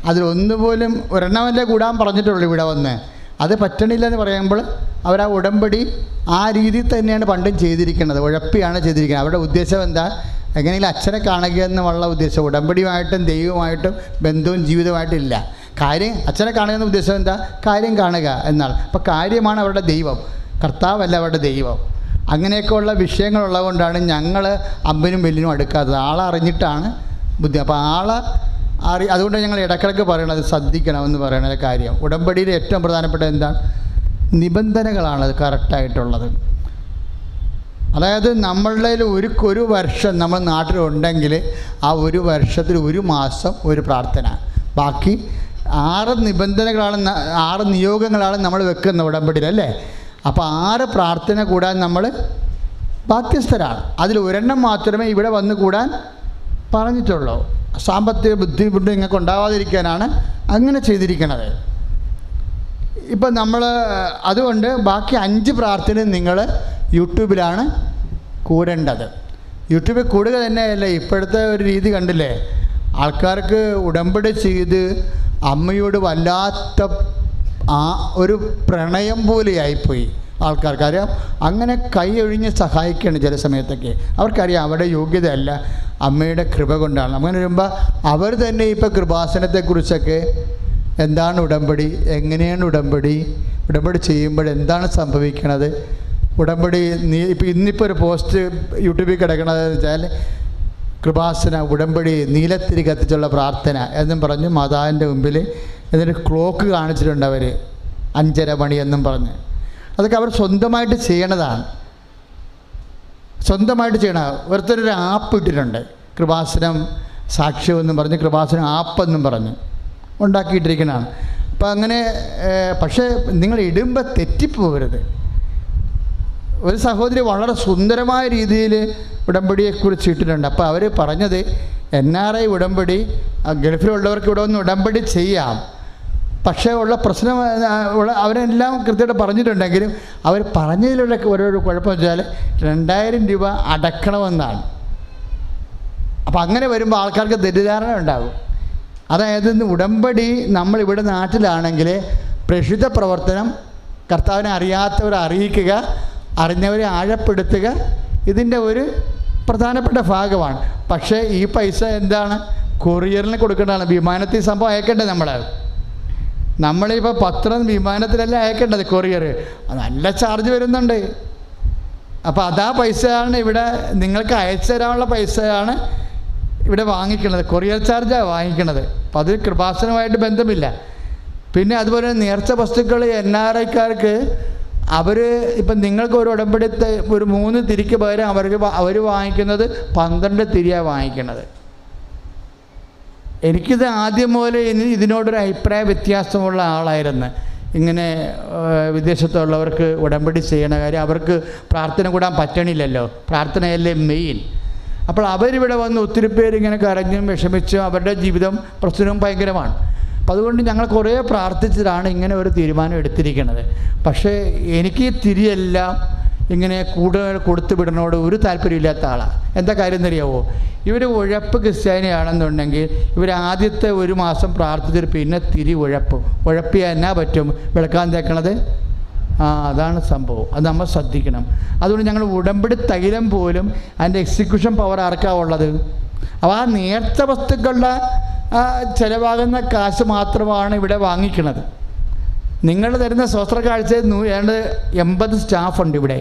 അതിലൊന്നുപോലും ഒരെണ്ണമല്ലേ കൂടാൻ പറഞ്ഞിട്ടുള്ളൂ ഇവിടെ വന്ന്. അത് പറ്റണില്ല എന്ന് പറയുമ്പോൾ അവർ ആ ഉടമ്പടി ആ രീതിയിൽ തന്നെയാണ് പണ്ടും ചെയ്തിരിക്കുന്നത്, ഉഴപ്പിയാണ് ചെയ്തിരിക്കുന്നത്. അവരുടെ ഉദ്ദേശം എന്താ, എങ്ങനെയെങ്കിലും അച്ഛനെ കാണുക എന്നുള്ള ഉദ്ദേശം. ഉടമ്പടിയുമായിട്ടും ദൈവമായിട്ടും ബന്ധവും ജീവിതമായിട്ടില്ല. കാര്യം അച്ഛനെ കാണുക എന്ന ഉദ്ദേശം എന്താ? കാര്യം കാണുക എന്നാണ്. അപ്പോൾ കാര്യമാണ് അവരുടെ ദൈവം, കർത്താവല്ല അവരുടെ ദൈവം. അങ്ങനെയൊക്കെയുള്ള വിഷയങ്ങളുള്ളത് കൊണ്ടാണ് ഞങ്ങൾ അമ്പനും വെല്ലിനും അടുക്കാത്തത്. ആളറിഞ്ഞിട്ടാണ് ബുദ്ധി. അപ്പോൾ അതുകൊണ്ട് ഞങ്ങൾ ഇടയ്ക്കിടയ്ക്ക് പറയണത് ശ്രദ്ധിക്കണമെന്ന് പറയുന്ന കാര്യം. ഉടമ്പടിയിൽ ഏറ്റവും പ്രധാനപ്പെട്ട എന്താണ്? നിബന്ധനകളാണ് കറക്റ്റായിട്ടുള്ളത്. അതായത് നമ്മളുടെ ഒരു വർഷം നമ്മൾ നാട്ടിലുണ്ടെങ്കിൽ ആ ഒരു വർഷത്തിൽ 1 മാസം ഒരു പ്രാർത്ഥന, ബാക്കി 6 നിബന്ധനകളാണ്, 6 നിയോഗങ്ങളാണ് നമ്മൾ വെക്കുന്ന ഉടമ്പടിയിൽ, അല്ലേ? അപ്പോൾ 6 പ്രാർത്ഥന കൂടാൻ നമ്മൾ ബാധ്യസ്ഥരാണ്. അതിൽ 1 മാത്രമേ ഇവിടെ വന്ന് കൂടാൻ പറഞ്ഞിട്ടുള്ളൂ. സാമ്പത്തിക ബുദ്ധിമുട്ട് നിങ്ങൾക്ക് ഉണ്ടാവാതിരിക്കാനാണ് അങ്ങനെ ചെയ്തിരിക്കുന്നത്. ഇപ്പം നമ്മൾ അതുകൊണ്ട് ബാക്കി 5 പ്രാർത്ഥന നിങ്ങൾ യൂട്യൂബിലാണ് കൂടേണ്ടത്. യൂട്യൂബിൽ കൂടുക തന്നെയല്ല, ഇപ്പോഴത്തെ ഒരു രീതി കണ്ടില്ലേ? ആൾക്കാർക്ക് ഉടമ്പടി ചെയ്ത് അമ്മയോട് വല്ലാത്ത ഒരു പ്രണയം പോലെയായിപ്പോയി ആൾക്കാർക്ക്. അറിയാം, അങ്ങനെ കൈ ഒഴിഞ്ഞ് സഹായിക്കുകയാണ് ചില സമയത്തൊക്കെ. അവർക്കറിയാം അവരുടെ യോഗ്യതയല്ല, അമ്മയുടെ കൃപ കൊണ്ടാണ്. അങ്ങനെ വരുമ്പോൾ അവർ തന്നെ ഇപ്പോൾ കൃപാസനത്തെക്കുറിച്ചൊക്കെ എന്താണ് ഉടമ്പടി, എങ്ങനെയാണ് ഉടമ്പടി ചെയ്യുമ്പോൾ എന്താണ് സംഭവിക്കണത്, ഉടമ്പടി ഇന്നിപ്പോൾ ഒരു പോസ്റ്റ് യൂട്യൂബിൽ കിടക്കണത് വെച്ചാൽ കൃപാസന ഉടമ്പടി നീലത്തിരി കത്തിച്ചുള്ള പ്രാർത്ഥന എന്നും പറഞ്ഞ് മാതാവിൻ്റെ മുമ്പിൽ എന്നിട്ട് ക്ലോക്ക് കാണിച്ചിട്ടുണ്ട് അവർ 5:30 മണി എന്നും പറഞ്ഞ്. അതൊക്കെ അവർ സ്വന്തമായിട്ട് ചെയ്യണതാണ്, സ്വന്തമായിട്ട് ചെയ്യണ. ഒരുത്തൊരു ആപ്പ് ഇട്ടിട്ടുണ്ട്, കൃപാസനം സാക്ഷ്യം എന്നും പറഞ്ഞ്, കൃപാസനം ആപ്പെന്നും പറഞ്ഞ് ഉണ്ടാക്കിയിട്ടിരിക്കുന്നതാണ്. അപ്പം അങ്ങനെ, പക്ഷേ നിങ്ങൾ ഇടുമ്പോൾ തെറ്റിപ്പോകരുത്. ഒരു സഹോദരി വളരെ സുന്ദരമായ രീതിയിൽ ഉടമ്പടിയെക്കുറിച്ച് ഇട്ടിട്ടുണ്ട്. അപ്പോൾ അവർ പറഞ്ഞത് NRI ഉടമ്പടി, ഗൾഫിലുള്ളവർക്ക് ഇവിടെ ഒന്ന് ഉടമ്പടി ചെയ്യാം, പക്ഷേ ഉള്ള പ്രശ്നം അവരെല്ലാം കൃത്യമായിട്ട് പറഞ്ഞിട്ടുണ്ടെങ്കിലും അവർ പറഞ്ഞതിലുള്ള ഓരോരോ കുഴപ്പം വെച്ചാൽ 2000 രൂപ അടക്കണമെന്നാണ്. അപ്പോൾ അങ്ങനെ വരുമ്പോൾ ആൾക്കാർക്ക് തെറ്റിദ്ധാരണ ഉണ്ടാകും. അതായത് ഉടമ്പടി നമ്മളിവിടെ നാട്ടിലാണെങ്കിൽ പ്രേക്ഷിത പ്രവർത്തനം, കർത്താവിനെ അറിയാത്തവരെ അറിയിക്കുക, അറിഞ്ഞവരെ ആഴപ്പെടുത്തുക, ഇതിൻ്റെ ഒരു പ്രധാനപ്പെട്ട ഭാഗമാണ്. പക്ഷേ ഈ പൈസ എന്താണ്? കൊറിയറിന് കൊടുക്കേണ്ടതാണ്. വിമാനത്തിൽ സംഭവം അയക്കേണ്ടത് നമ്മളിപ്പോൾ പത്രം വിമാനത്തിലല്ല അയക്കേണ്ടത്, കൊറിയർ നല്ല ചാർജ് വരുന്നുണ്ട്. അപ്പോൾ അതാ പൈസയാണ് ഇവിടെ നിങ്ങൾക്ക് അയച്ചു തരാനുള്ള പൈസയാണ് ഇവിടെ വാങ്ങിക്കുന്നത്, കൊറിയർ ചാർജാണ് വാങ്ങിക്കുന്നത്. അപ്പോൾ അതിൽ കൃപാസനമായിട്ട് ബന്ധമില്ല. പിന്നെ അതുപോലെ നേർച്ച വസ്തുക്കൾ NRIക്കാർക്ക് അവർ ഇപ്പം നിങ്ങൾക്ക് ഒരു ഉടമ്പടിത്തെ ഒരു 3 തിരിക്ക് പകരം അവർ വാങ്ങിക്കുന്നത് 12 തിരിയാണ് വാങ്ങിക്കുന്നത്. എനിക്കിത് ആദ്യം മുതലേ ഇതിനോടൊരു അഭിപ്രായ വ്യത്യാസമുള്ള ആളായിരുന്നു. ഇങ്ങനെ വിദേശത്തുള്ളവർക്ക് ഉടമ്പടി ചെയ്യണ കാര്യം, അവർക്ക് പ്രാർത്ഥന കൂടാൻ പറ്റണില്ലല്ലോ, പ്രാർത്ഥനയല്ലേ മെയിൻ. അപ്പോൾ അവരിവിടെ വന്ന് ഒത്തിരി പേര് ഇങ്ങനെ കരഞ്ഞും വിഷമിച്ചും അവരുടെ ജീവിതം പ്രശ്നവും ഭയങ്കരമാണ്. അപ്പം അതുകൊണ്ട് ഞങ്ങൾ കുറേ പ്രാർത്ഥിച്ചിട്ടാണ് ഇങ്ങനെ ഒരു തീരുമാനം എടുത്തിരിക്കുന്നത്. പക്ഷേ എനിക്ക് തിരിയെല്ലാം ഇങ്ങനെ കൂടുതൽ കൊടുത്തു വിടണോട് ഒരു താല്പര്യമില്ലാത്ത ആളാണ്. എന്താ കാര്യം എന്നറിയാവോ? ഇവർ ഉഴപ്പ് ക്രിസ്ത്യാനിയാണെന്നുണ്ടെങ്കിൽ ഇവർ ആദ്യത്തെ 1 മാസം പ്രാർത്ഥിച്ചിട്ട് പിന്നെ തിരി ഉഴപ്പിയാൽ എന്നാ പറ്റും? വെളുക്കാൻ തേക്കണത്. അതാണ് സംഭവം. അത് നമ്മൾ ശ്രദ്ധിക്കണം. അതുകൊണ്ട് ഞങ്ങൾ ഉടമ്പടി തൈലം പോലും അതിൻ്റെ എക്സിക്യൂഷൻ പവർ ആർക്കാണ് ഉള്ളത്? അപ്പോൾ ആ നേർച്ച വസ്തുക്കളുടെ ചിലവാകുന്ന കാശ് മാത്രമാണ് ഇവിടെ വാങ്ങിക്കുന്നത്. നിങ്ങൾ തരുന്ന സ്വസ്ത്ര കാഴ്ചയിൽ 80 സ്റ്റാഫുണ്ട് ഇവിടെ.